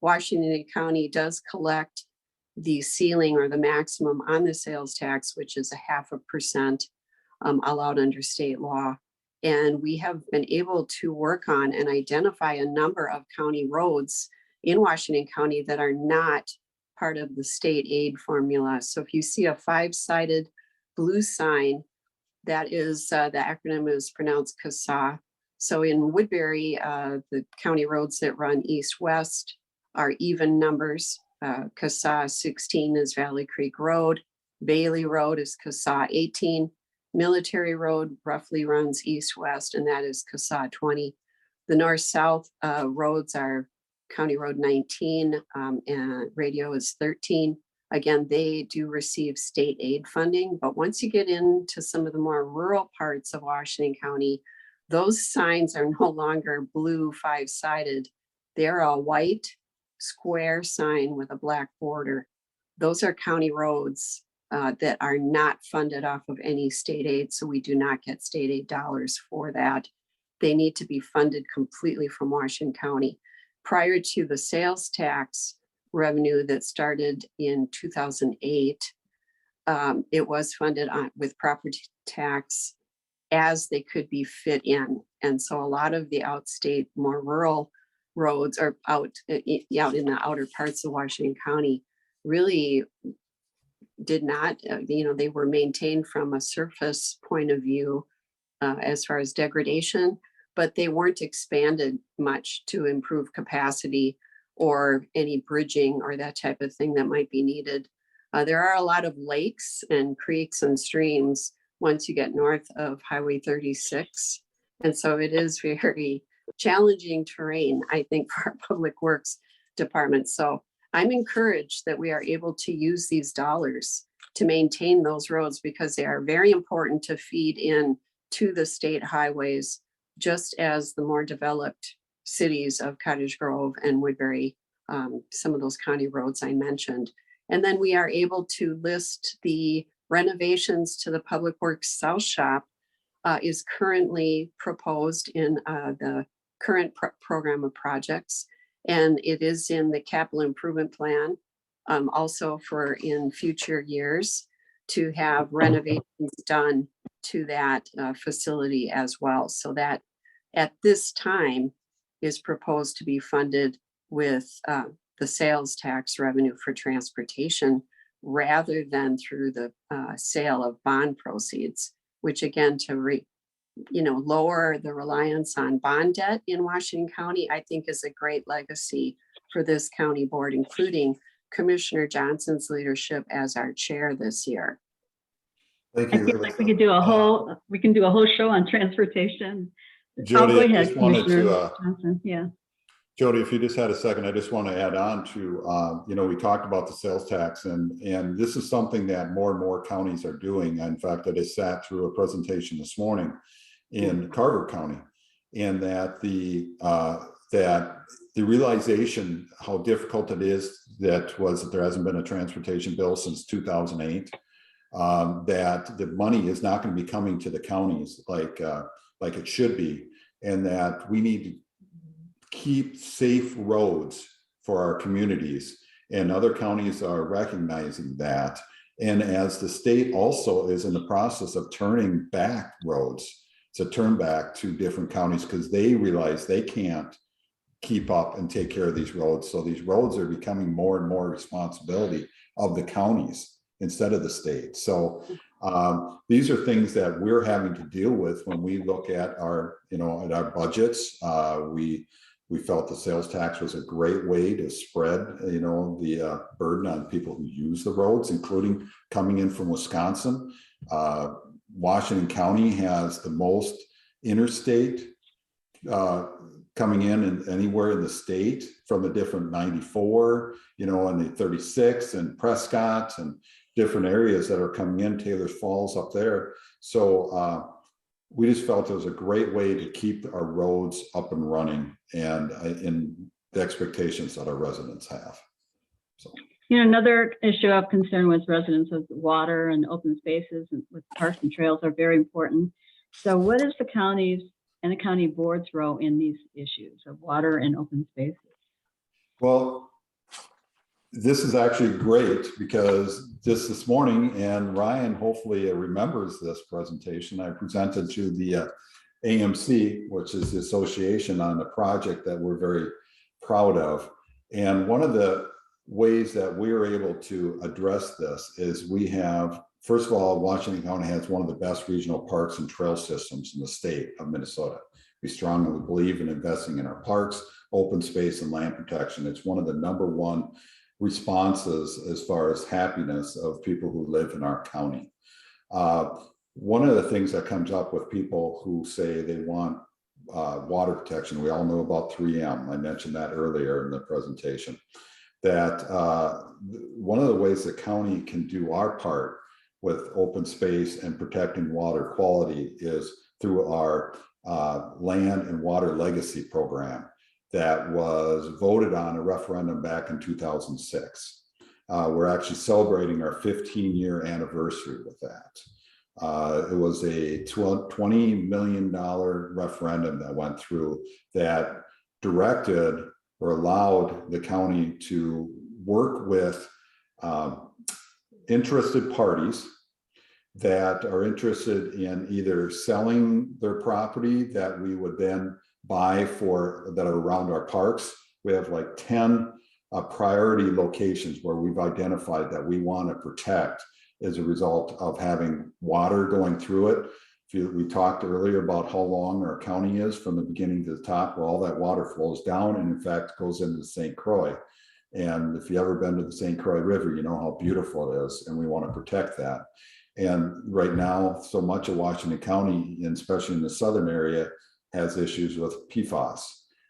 Washington County does collect the ceiling or the maximum on the sales tax, which is 0.5% allowed under state law. And we have been able to work on and identify a number of county roads in Washington County that are not part of the state aid formula. So if you see a 5-sided blue sign, that is, the acronym is pronounced CASA. So in Woodbury, the county roads that run east-west are even numbers. CASA 16 is Valley Creek Road. Bailey Road is CASA 18. Military Road roughly runs east-west, and that is CASA 20. The north-south roads are County Road 19, and Radio is 13. Again, they do receive state aid funding, but once you get into some of the more rural parts of Washington County, those signs are no longer blue 5-sided. They're a white square sign with a black border. Those are county roads that are not funded off of any state aid. So we do not get state aid dollars for that. They need to be funded completely from Washington County. Prior to the sales tax revenue that started in 2008, it was funded with property tax as they could be fit in. And so a lot of the outstate, more rural roads are out in the outer parts of Washington County really did not, they were maintained from a surface point of view as far as degradation, but they weren't expanded much to improve capacity or any bridging or that type of thing that might be needed. There are a lot of lakes and creeks and streams once you get north of Highway 36. And so it is very challenging terrain, I think, for our public works department. So I'm encouraged that we are able to use these dollars to maintain those roads because they are very important to feed in to the state highways, just as the more developed cities of Cottage Grove and Woodbury, some of those county roads I mentioned. And then we are able to list the renovations to the Public Works South Shop is currently proposed in the current program of projects. And it is in the capital improvement plan, also for in future years to have renovations done to that facility as well. So that at this time is proposed to be funded with the sales tax revenue for transportation rather than through the sale of bond proceeds, which again, to lower the reliance on bond debt in Washington County, I think is a great legacy for this county board, including Commissioner Johnson's leadership as our chair this year. Thank I you. feel like we could do a whole show on transportation. Jody, go I ahead, just wanted Commissioner to, Johnson. Yeah. Jody, if you just had a second, I just want to add on to, we talked about the sales tax, and this is something that more and more counties are doing. In fact, I just sat through a presentation this morning in Carter County, and that the realization how difficult it is that there hasn't been a transportation bill since 2008, that the money is not going to be coming to the counties like it should be, and that we need to keep safe roads for our communities, and other counties are recognizing that. And as the state also is in the process of turning back roads to turn back to different counties because they realize they can't keep up and take care of these roads. So these roads are becoming more and more responsibility of the counties instead of the state. So these are things that we're having to deal with when we look at our, at our budgets. We felt the sales tax was a great way to spread, the burden on people who use the roads, including coming in from Wisconsin. Washington County has the most interstate coming in anywhere in the state from the different 94, and the 36 and Prescott and different areas that are coming in, Taylor's Falls up there. So we just felt it was a great way to keep our roads up and running and in the expectations that our residents have. So. Another issue of concern with residents is water and open spaces and with parks and trails are very important. So what is the county's and the county board's role in these issues of water and open spaces? Well, this is actually great because this morning, and Ryan hopefully remembers this presentation, I presented to the AMC, which is the association, on a project that we're very proud of. And one of the ways that we are able to address this is we have, first of all, Washington County has one of the best regional parks and trail systems in the state of Minnesota. We strongly believe in investing in our parks, open space, and land protection. It's one of the #1 responses as far as happiness of people who live in our county. One of the things that comes up with people who say they want water protection, we all know about 3M. I mentioned that earlier in the presentation, that one of the ways the county can do our part with open space and protecting water quality is through our land and water legacy program that was voted on a referendum back in 2006. We're actually celebrating our 15-year anniversary with that. It was a $20 million referendum that went through that directed or allowed the county to work with interested parties that are interested in either selling their property that we would then buy for, that are around our parks. We have like 10 priority locations where we've identified that we want to protect as a result of having water going through it. We talked earlier about how long our county is from the beginning to the top, where all that water flows down and in fact goes into the St. Croix. And if you've ever been to the St. Croix River, you know how beautiful it is, and we want to protect that. And right now, so much of Washington County, and especially in the southern area, has issues with PFAS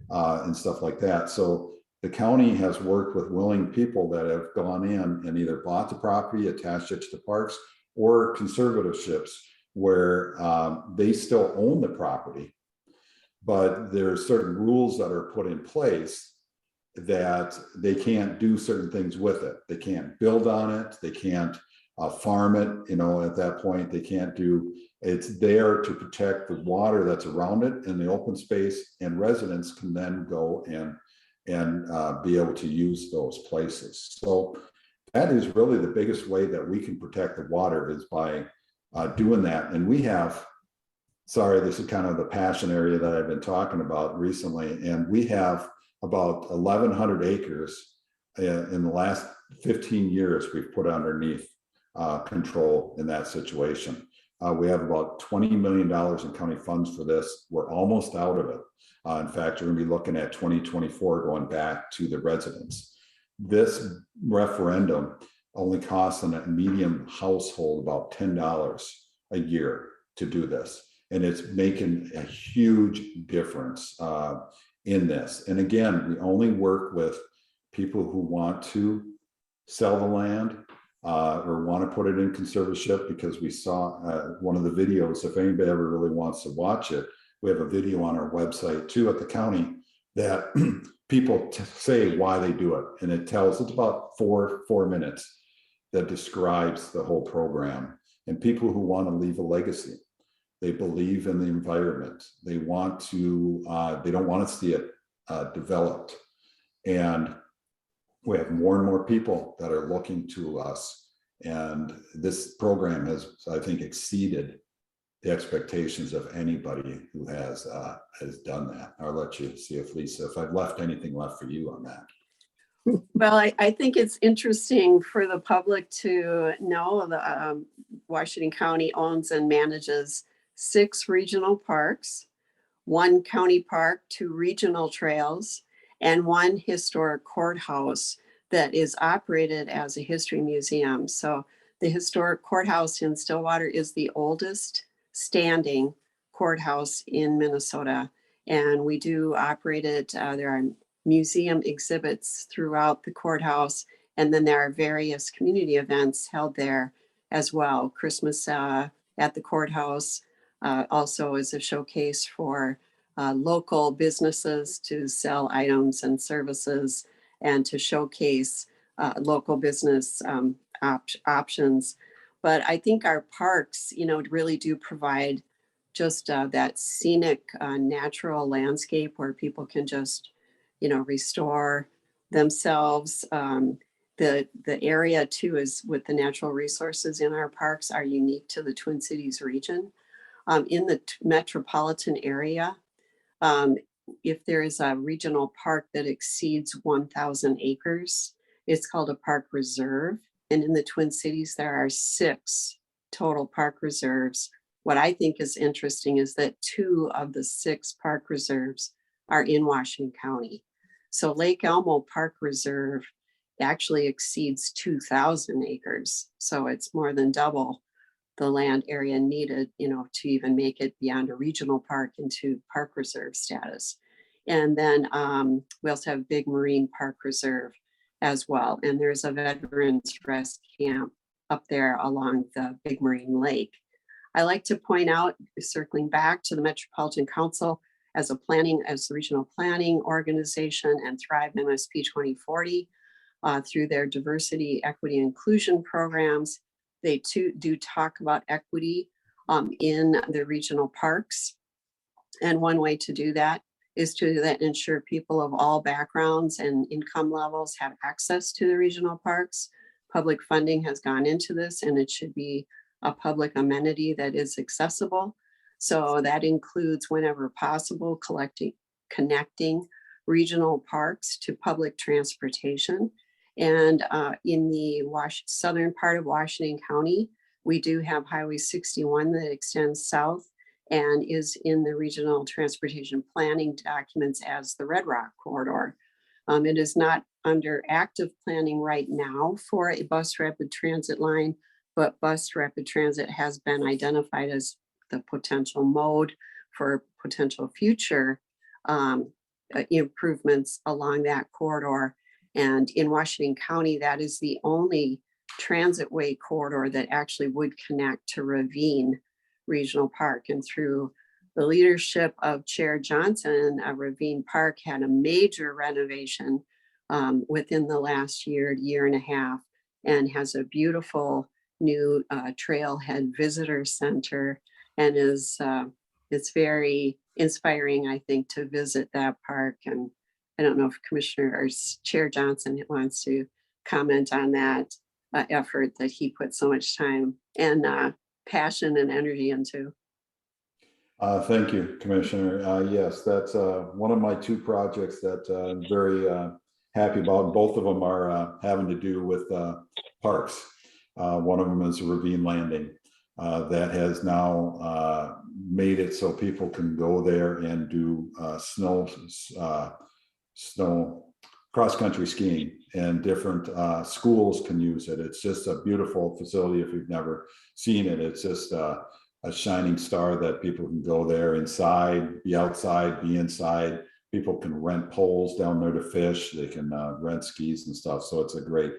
and stuff like that. So the county has worked with willing people that have gone in and either bought the property, attached it to the parks, or conservatorships where they still own the property, but there's certain rules that are put in place that they can't do certain things with it. They can't build on it. They can't farm it. You know, at that point, they can't do, it's there to protect the water that's around it in the open space, and residents can then go and be able to use those places. So that is really the biggest way that we can protect the water, is by doing that. And we have, sorry, this is kind of the passion area that I've been talking about recently, and we have about 1,100 acres in the last 15 years we've put underneath control in that situation. We have about $20 million in county funds for this. We're almost out of it. In fact, we're going to be looking at 2024 going back to the residents. This referendum only costs a medium household about $10 a year to do this. And it's making a huge difference in this. And again, we only work with people who want to sell the land or want to put it in conservatorship, because we saw one of the videos, if anybody ever really wants to watch it, we have a video on our website too at the county that people say why they do it. And it tells, it's about four minutes that describes the whole program. And people who want to leave a legacy, they believe in the environment. They want to, they don't want to see it developed. And we have more and more people that are looking to us. And this program has, I think, exceeded the expectations of anybody who has done that. I'll let you see if Lisa, if I've left anything left for you on that. Well, I think it's interesting for the public to know the Washington County owns and manages 6 regional parks, 1 county park, 2 regional trails, and 1 historic courthouse that is operated as a history museum. So the historic courthouse in Stillwater is the oldest standing courthouse in Minnesota, and we do operate it. There are museum exhibits throughout the courthouse, and then there are various community events held there as well. Christmas at the courthouse also is a showcase for local businesses to sell items and services, and to showcase local business options. But I think our parks, you know, really do provide just that scenic natural landscape where people can just, you know, restore themselves. The area too is, with the natural resources in our parks, are unique to the Twin Cities region. In the metropolitan area, if there is a regional park that exceeds 1,000 acres, it's called a park reserve. And in the Twin Cities, there are 6 total park reserves. What I think is interesting is that 2 of the 6 park reserves are in Washington County. So Lake Elmo Park Reserve actually exceeds 2,000 acres. So it's more than double the land area needed, you know, to even make it beyond a regional park into park reserve status. And then we also have Big Marine Park Reserve as well. And there's a veterans rest camp up there along the Big Marine Lake. I like to point out, circling back to the Metropolitan Council as the regional planning organization, and Thrive MSP 2040, through their diversity, equity, inclusion programs. They too do talk about equity in the regional parks. And one way to do that is to ensure people of all backgrounds and income levels have access to the regional parks. Public funding has gone into this, and it should be a public amenity that is accessible. So that includes, whenever possible, connecting regional parks to public transportation. And in the southern part of Washington County, we do have Highway 61 that extends south and is in the regional transportation planning documents as the Red Rock corridor. It is not under active planning right now for a bus rapid transit line, but bus rapid transit has been identified as the potential mode for potential future improvements along that corridor. And in Washington County, that is the only transitway corridor that actually would connect to Ravine Regional Park. And through the leadership of Chair Johnson, Ravine Park had a major renovation within the last year and a half, and has a beautiful new trailhead visitor center, and it's very inspiring, I think, to visit that park. And I don't know if Commissioner or Chair Johnson wants to comment on that effort that he put so much time and passion and energy into. Thank you, Commissioner. Yes, that's one of my two projects that I'm very happy about. Both of them are having to do with parks. One of them is Ravine Landing that has now made it so people can go there and do snow cross-country skiing, and different schools can use it. It's just a beautiful facility. If you've never seen it, it's just a shining star that people can go there inside, be outside, be inside. People can rent poles down there to fish. They can rent skis and stuff. So it's a great.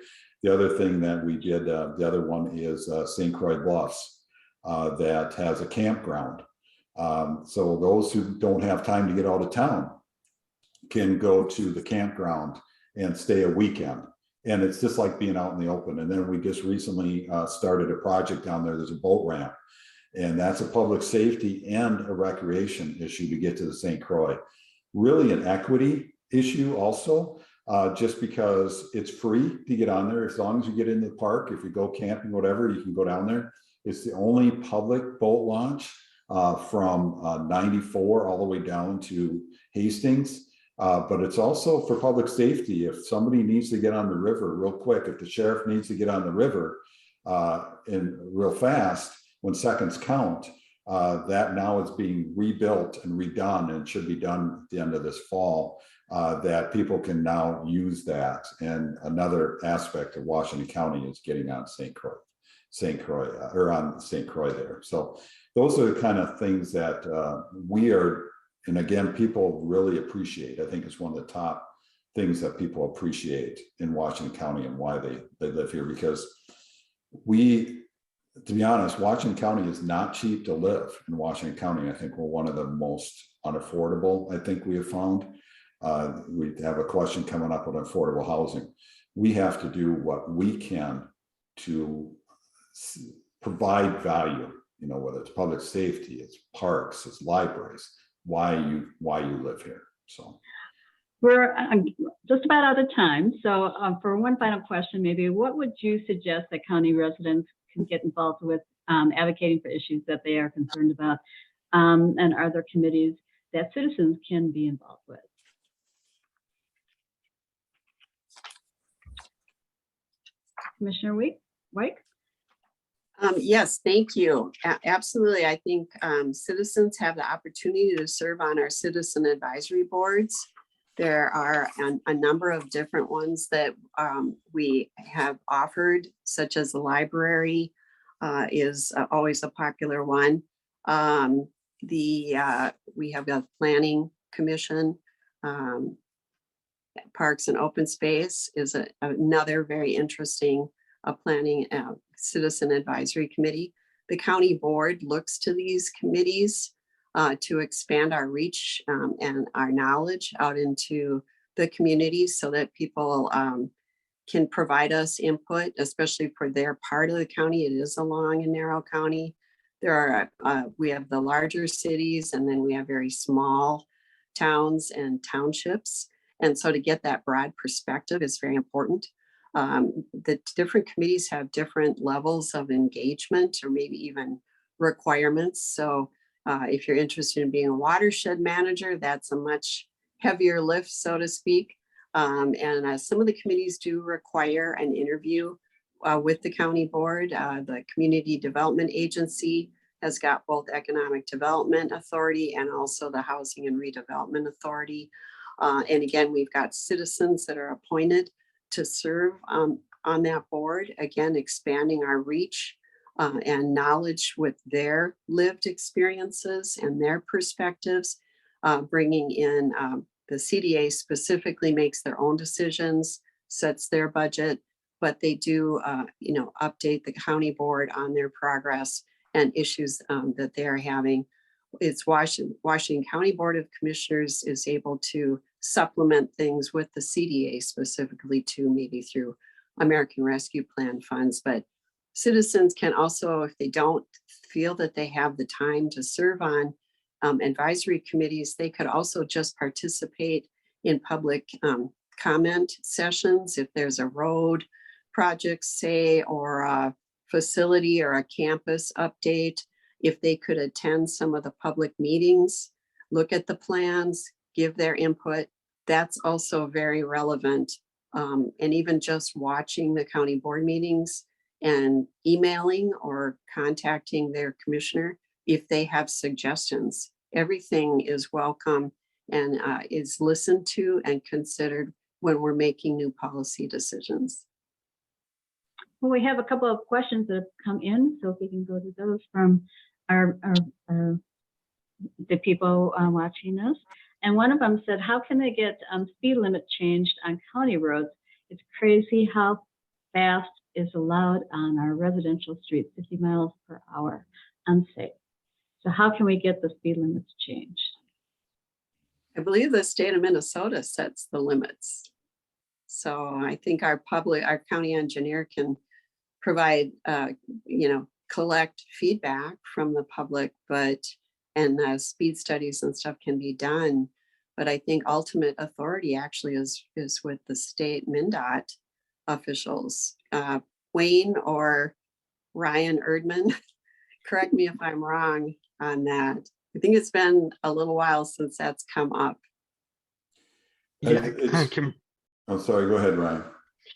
The other thing that we did, the other one is St. Croix Bluffs that has a campground. So those who don't have time to get out of town can go to the campground and stay a weekend. And it's just like being out in the open. And then we just recently started a project down there. There's a boat ramp, and that's a public safety and a recreation issue to get to the St. Croix. Really an equity issue also, just because it's free to get on there. As long as you get in the park, if you go camping, whatever, you can go down there. It's the only public boat launch from 94 all the way down to Hastings. But it's also for public safety. If somebody needs to get on the river real quick, if the sheriff needs to get on the river and real fast, when seconds count, that now is being rebuilt and redone, and should be done at the end of this fall, that people can now use that. And another aspect of Washington County is getting on St. Croix or on St. Croix there. So those are the kind of things that we are. And again, people really appreciate. I think it's one of the top things that people appreciate in Washington County and why they live here, because to be honest, Washington County is not cheap to live in Washington County. I think we're one of the most unaffordable, I think we have found. We have a question coming up on affordable housing. We have to do what we can to provide value, whether it's public safety, it's parks, it's libraries, why you live here. So we're just about out of time. So for one final question, maybe what would you suggest that county residents can get involved with advocating for issues that they are concerned about? And are there committees that citizens can be involved with? Commissioner White? Yes, thank you. Absolutely. I think citizens have the opportunity to serve on our citizen advisory boards. There are a number of different ones that we have offered, such as the library is always a popular one. We have a planning commission. Parks and Open Space is another very interesting planning citizen advisory committee. The county board looks to these committees to expand our reach and our knowledge out into the community, so that people can provide us input, especially for their part of the county. It is a long and narrow county. There are, we have the larger cities, and then we have very small towns and townships. And so to get that broad perspective is very important. The different committees have different levels of engagement or maybe even requirements. So if you're interested in being a watershed manager, that's a much heavier lift, so to speak. And some of the committees do require an interview with the county board. The Community Development Agency has got both Economic Development Authority and also the Housing and Redevelopment Authority. And again, we've got citizens that are appointed to serve on that board, again, expanding our reach and knowledge with their lived experiences and their perspectives, bringing in the CDA specifically makes their own decisions, sets their budget, but they do, update the county board on their progress and issues that they're having. It's Washington County Board of Commissioners is able to supplement things with the CDA specifically too, maybe through American Rescue Plan funds. But citizens can also, if they don't feel that they have the time to serve on advisory committees, they could also just participate in public comment sessions. If there's a road project, say, or a facility or a campus update, if they could attend some of the public meetings, look at the plans, give their input, that's also very relevant. And even just watching the county board meetings and emailing or contacting their commissioner if they have suggestions. Everything is welcome and is listened to and considered when we're making new policy decisions. Well, we have a couple of questions that have come in, so if we can go to those from the people watching us. And one of them said, how can they get speed limit changed on county roads? It's crazy how fast is allowed on our residential streets, 50 miles per hour, unsafe. So how can we get the speed limits changed? I believe the state of Minnesota sets the limits. So I think our county engineer can provide, collect feedback from the public, and speed studies and stuff can be done. But I think ultimate authority actually is with the state MnDOT officials. Wayne or Ryan Erdman, correct me if I'm wrong on that. I think it's been a little while since that's come up. Yeah, I'm sorry, go ahead, Ryan.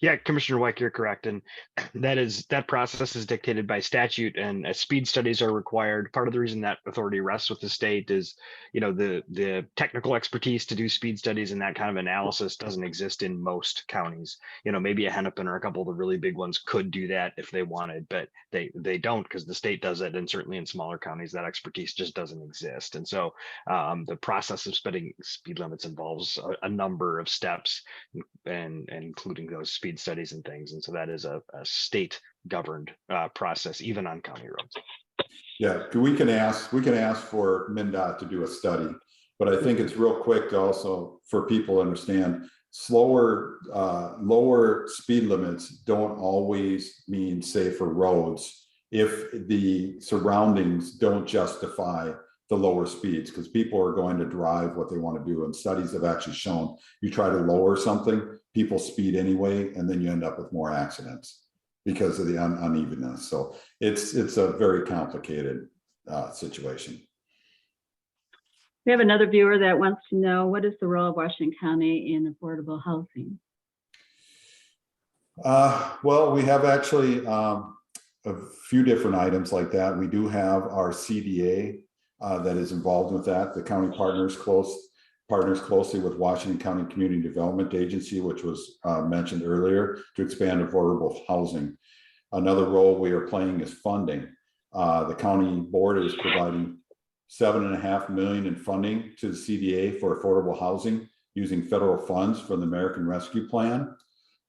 Yeah, Commissioner Weick, you're correct. And that process is dictated by statute, and speed studies are required. Part of the reason that authority rests with the state is, the technical expertise to do speed studies and that kind of analysis doesn't exist in most counties. Maybe a Hennepin or a couple of the really big ones could do that if they wanted, but they don't, because the state does it. And certainly in smaller counties, that expertise just doesn't exist. And so the process of setting speed limits involves a number of steps, and including those speed studies and things. And so that is a state governed process, even on county roads. Yeah, we can ask for MnDOT to do a study, but I think it's real quick to also for people to understand lower speed limits don't always mean safer roads if the surroundings don't justify the lower speeds, because people are going to drive what they want to do. And studies have actually shown you try to lower something, people speed anyway, and then you end up with more accidents because of the unevenness. So it's a very complicated situation. We have another viewer that wants to know, what is the role of Washington County in affordable housing? Well, we have actually a few different items like that. We do have our CDA that is involved with that. The county partners closely with Washington County Community Development Agency, which was mentioned earlier, to expand affordable housing. Another role we are playing is funding. The county board is providing $7.5 million in funding to the CDA for affordable housing using federal funds from the American Rescue Plan.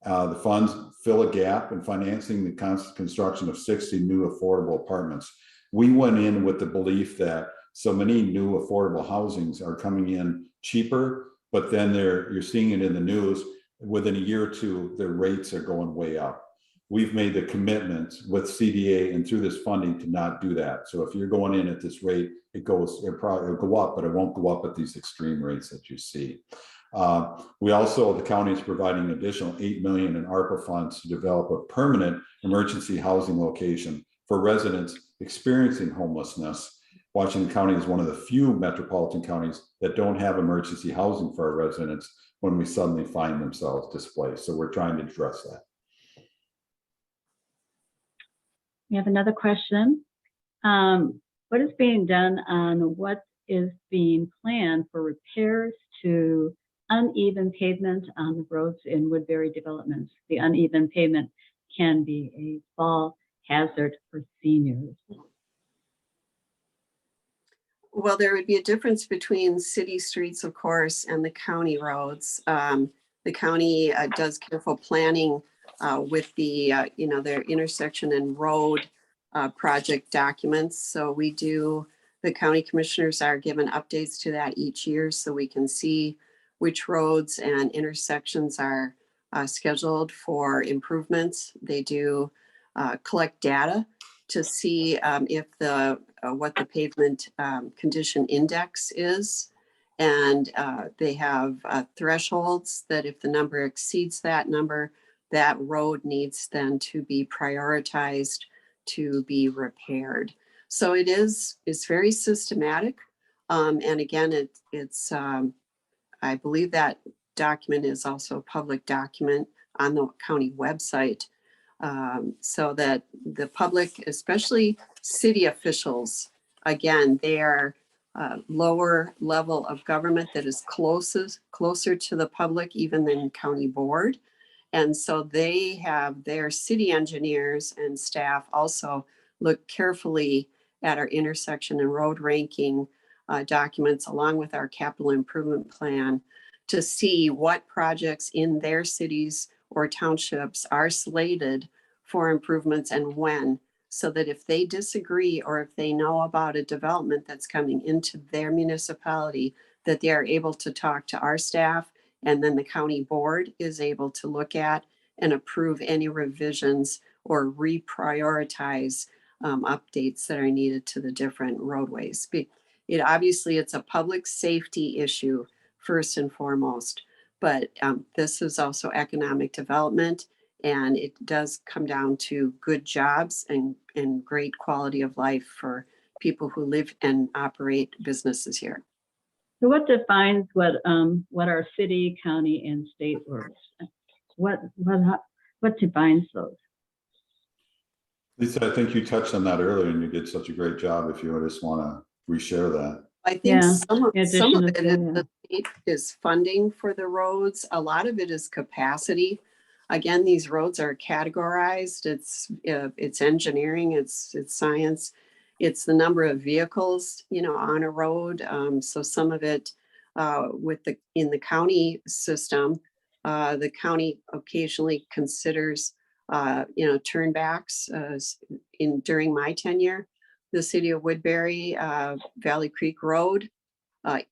The funds fill a gap in financing the construction of 60 new affordable apartments. We went in with the belief that so many new affordable housings are coming in cheaper, but then you're seeing it in the news. within a year or two, their rates are going way up. We've made the commitment with CDA and through this funding to not do that. So if you're going in at this rate, it'll probably go up, but it won't go up at these extreme rates that you see. We also, the county is providing an additional $8 million in ARPA funds to develop a permanent emergency housing location for residents experiencing homelessness. Washington County is one of the few metropolitan counties that don't have emergency housing for our residents when we suddenly find themselves displaced. So we're trying to address that. We have another question. What is being done on what is being planned for repairs to uneven pavement on the roads in Woodbury developments? The uneven pavement can be a fall hazard for seniors. Well, there would be a difference between city streets, of course, and the county roads. The county does careful planning with the, their intersection and road project documents. So we do, the county commissioners are given updates to that each year so we can see which roads and intersections are scheduled for improvements. They do collect data to see if what the pavement condition index is. And they have thresholds that if the number exceeds that number, that road needs then to be prioritized to be repaired. So it's very systematic. And again, it's I believe that document is also a public document on the county website. So that the public, especially city officials, again, they are lower level of government that is closer to the public even than county board. And so they have their city engineers and staff also look carefully at our intersection and road ranking documents along with our capital improvement plan to see what projects in their cities or townships are slated for improvements and when, so that if they disagree or if they know about a development that's coming into their municipality, that they are able to talk to our staff, and then the county board is able to look at and approve any revisions or reprioritize updates that are needed to the different roadways. Obviously, it's a public safety issue first and foremost, but this is also economic development, and it does come down to good jobs and great quality of life for people who live and operate businesses here. So what defines what are city, county, and state roads? What defines those? Lisa, I think you touched on that earlier and you did such a great job. If you just want to reshare that. I think some of it is yeah. the state is funding for the roads. A lot of it is capacity. Again, these roads are categorized. It's engineering, it's science, it's the number of vehicles, on a road. So some of it in the county system, the county occasionally considers, turnbacks. During my tenure, the city of Woodbury, Valley Creek Road,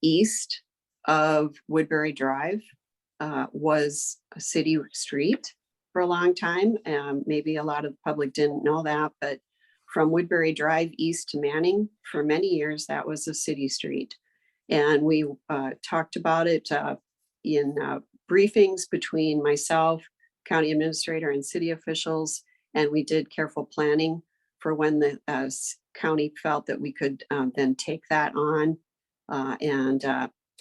east of Woodbury Drive, was a city street for a long time. Maybe a lot of the public didn't know that, but from Woodbury Drive east to Manning, for many years, that was a city street. And we talked about it in briefings between myself, county administrator, and city officials. And we did careful planning for when the county felt that we could then take that on and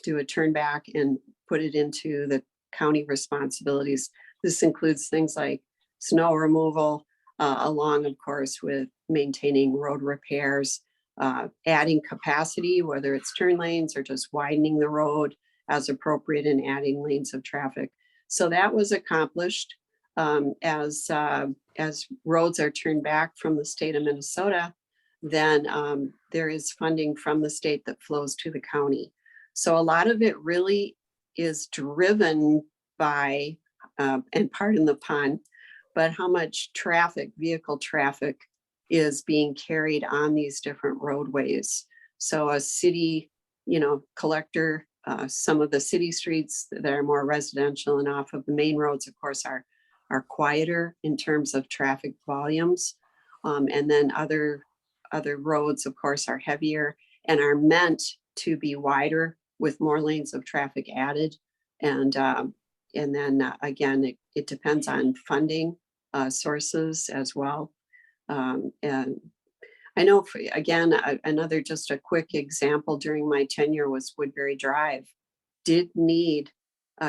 do a turn back and put it into the county responsibilities. This includes things like snow removal, along, of course, with maintaining road repairs, adding capacity, whether it's turn lanes or just widening the road as appropriate and adding lanes of traffic. So that was accomplished as roads are turned back from the state of Minnesota. Then there is funding from the state that flows to the county. So a lot of it really is driven by, and pardon the pun, but how much vehicle traffic is being carried on these different roadways. So a city, collector Some of the city streets that are more residential and off of the main roads, of course, are quieter in terms of traffic volumes. And then other roads, of course, are heavier and are meant to be wider with more lanes of traffic added. And then again, it depends on funding sources as well. And I know, again, another just a quick example during my tenure was Woodbury Drive. Did need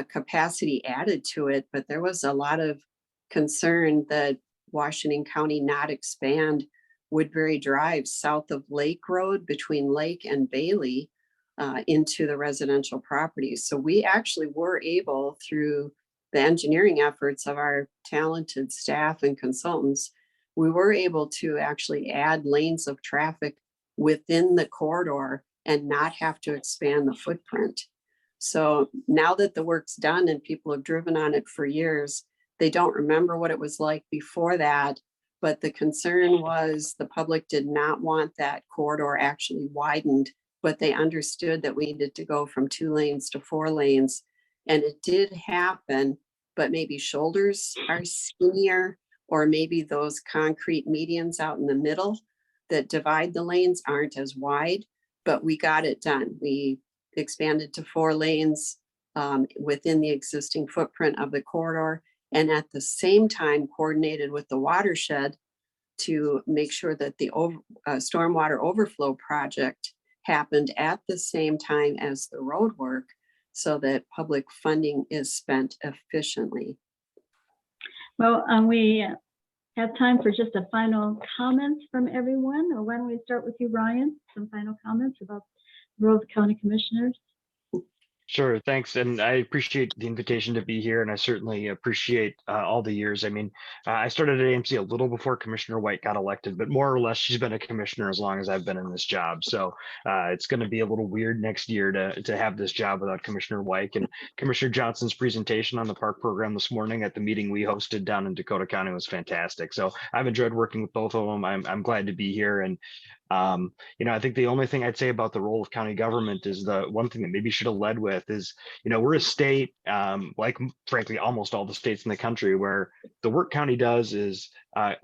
capacity added to it, but there was a lot of concern that Washington County not expand Woodbury Drive south of Lake Road between Lake and Bailey into the residential properties. So we actually were able, through the engineering efforts of our talented staff and consultants, we were able to actually add lanes of traffic within the corridor and not have to expand the footprint. So now that the work's done and people have driven on it for years, they don't remember what it was like before that. But the concern was the public did not want that corridor actually widened, but they understood that we needed to go from 2 lanes to 4 lanes. And it did happen, but maybe shoulders are skinnier, or maybe those concrete medians out in the middle that divide the lanes aren't as wide, but we got it done. We expanded to 4 lanes within the existing footprint of the corridor, and at the same time coordinated with the watershed to make sure that the stormwater overflow project happened at the same time as the road work, so that public funding is spent efficiently. Well, we have time for just a final comments from everyone. Or why don't we start with you, Ryan? Some final comments about the role of the county commissioners. Sure, thanks. And I appreciate the invitation to be here, and I certainly appreciate all the years. I mean, I started at AMC a little before Commissioner White got elected, but more or less she's been a commissioner as long as I've been in this job. So it's going to be a little weird next year to have this job without Commissioner White. And Commissioner Johnson's presentation on the park program this morning at the meeting we hosted down in Dakota County was fantastic. So I've enjoyed working with both of them. I'm glad to be here. And I think the only thing I'd say about the role of county government is the one thing that maybe should have led with is, we're a state, like frankly, almost all the states in the country, where the work county does is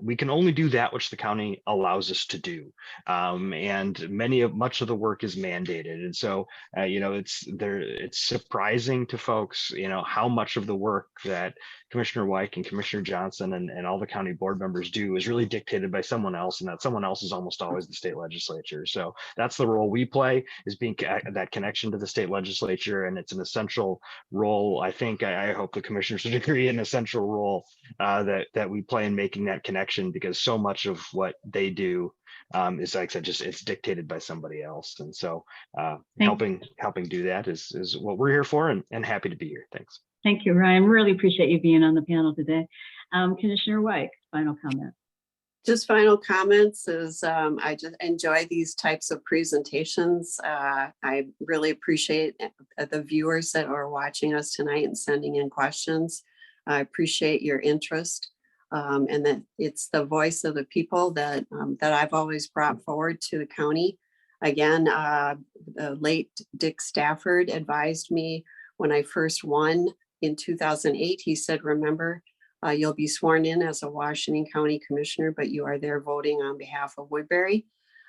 we can only do that which the county allows us to do. And much of the work is mandated. And so, it's surprising to folks, how much of the work that Commissioner White and Commissioner Johnson and all the county board members do is really dictated by someone else. And that someone else is almost always the state legislature. So that's the role we play, is being that connection to the state legislature. And it's an essential role. I think, I hope the commissioners would agree, an essential role that we play in making that connection, because so much of what they do is, like I said, just it's dictated by somebody else. And so helping do that is what we're here for, and happy to be here. Thanks. Thank you, Ryan. Really appreciate you being on the panel today. Commissioner White, final comment. Just final comments is I just enjoy these types of presentations. I really appreciate the viewers that are watching us tonight and sending in questions. I appreciate your interest, and that it's the voice of the people that I've always brought forward to the county. Again, the late Dick Stafford advised me when I first won in 2008. He said, remember, you'll be sworn in as a Washington County Commissioner, but you are there voting on behalf of Woodbury.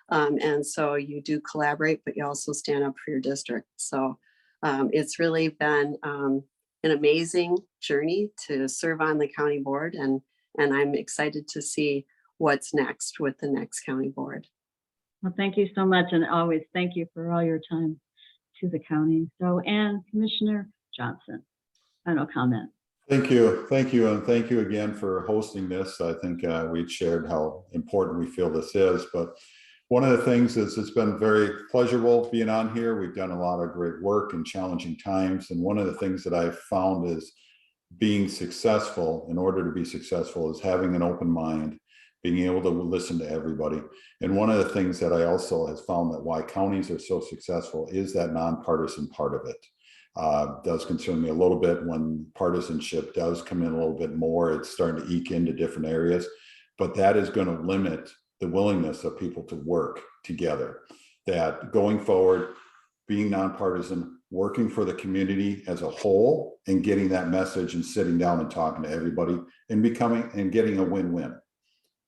And so you do collaborate, but you also stand up for your district. So it's really been an amazing journey to serve on the county board. And I'm excited to see what's next with the next county board. Well, thank you so much. And always thank you for all your time to the county. So, and Commissioner Johnson, final comment. Thank you. And thank you again for hosting this. I think we've shared how important we feel this is, but one of the things is it's been very pleasurable being on here. We've done a lot of great work in challenging times. And one of the things that I've found is being successful, in order to be successful, is having an open mind, being able to listen to everybody. And one of the things that I also has found that why counties are so successful is that nonpartisan part of it. Does concern me a little bit when partisanship does come in a little bit more. It's starting to eke into different areas, but that is going to limit the willingness of people to work together. That going forward, being nonpartisan, working for the community as a whole, and getting that message and sitting down and talking to everybody and getting a win-win.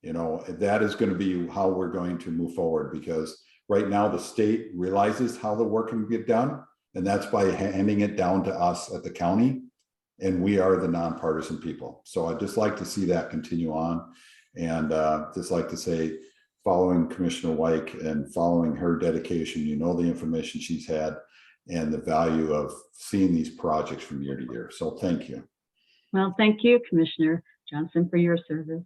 You know, that is going to be how we're going to move forward, because right now the state realizes how the work can get done, and that's by handing it down to us at the county, and we are the nonpartisan people. So I'd just like to see that continue on, and just like to say, following Commissioner Wyke and following her dedication, you know, the information she's had and the value of seeing these projects from year to year. So thank you. Well, thank you, Commissioner Johnson, for your service.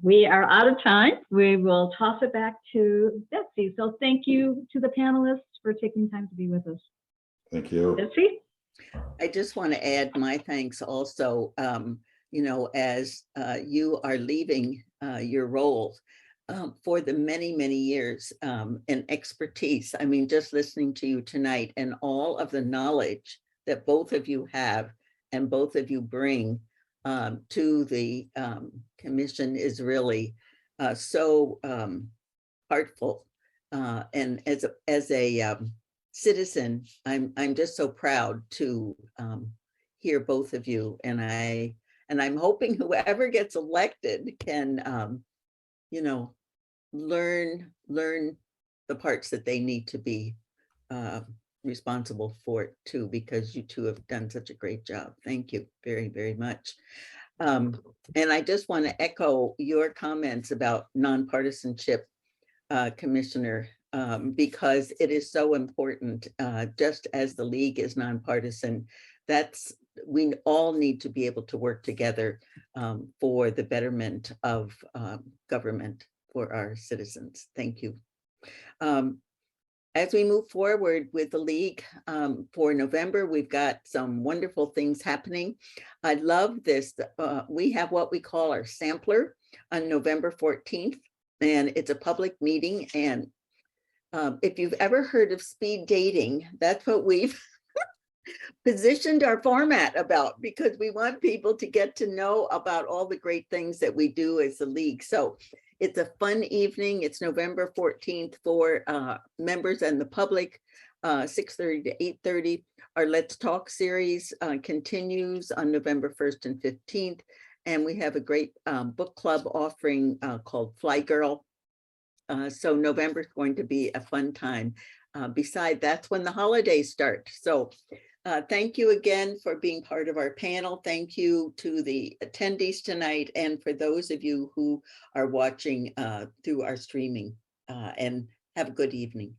We are out of time. We will toss it back to Betsy. So thank you to the panelists for taking time to be with us. Thank you. Betsy? I just want to add my thanks also, you know, as you are leaving your role for the many, many years and expertise. I mean, just listening to you tonight and all of the knowledge that both of you have and both of you bring to the commission is really so heartful. And as a citizen, I'm just so proud to hear both of you, and I'm hoping whoever gets elected can you know, learn the parts that they need to be responsible for it too, because you two have done such a great job. Thank you very, very much. And I just want to echo your comments about nonpartisanship, Commissioner, because it is so important, just as the League is nonpartisan. We all need to be able to work together for the betterment of government for our citizens. Thank you. As we move forward with the League for November, we've got some wonderful things happening. I love this. We have what we call our sampler on November 14th, and it's a public meeting. And if you've ever heard of speed dating, that's what we've positioned our format about, because we want people to get to know about all the great things that we do as the League. So it's a fun evening. It's November 14th for members and the public, 6:30 to 8:30. Our Let's Talk series continues on November 1st and 15th. And we have a great book club offering called Fly Girl. So November is going to be a fun time. Besides, that's when the holidays start. So thank you again for being part of our panel. Thank you to the attendees tonight, and for those of you who are watching through our streaming, and have a good evening.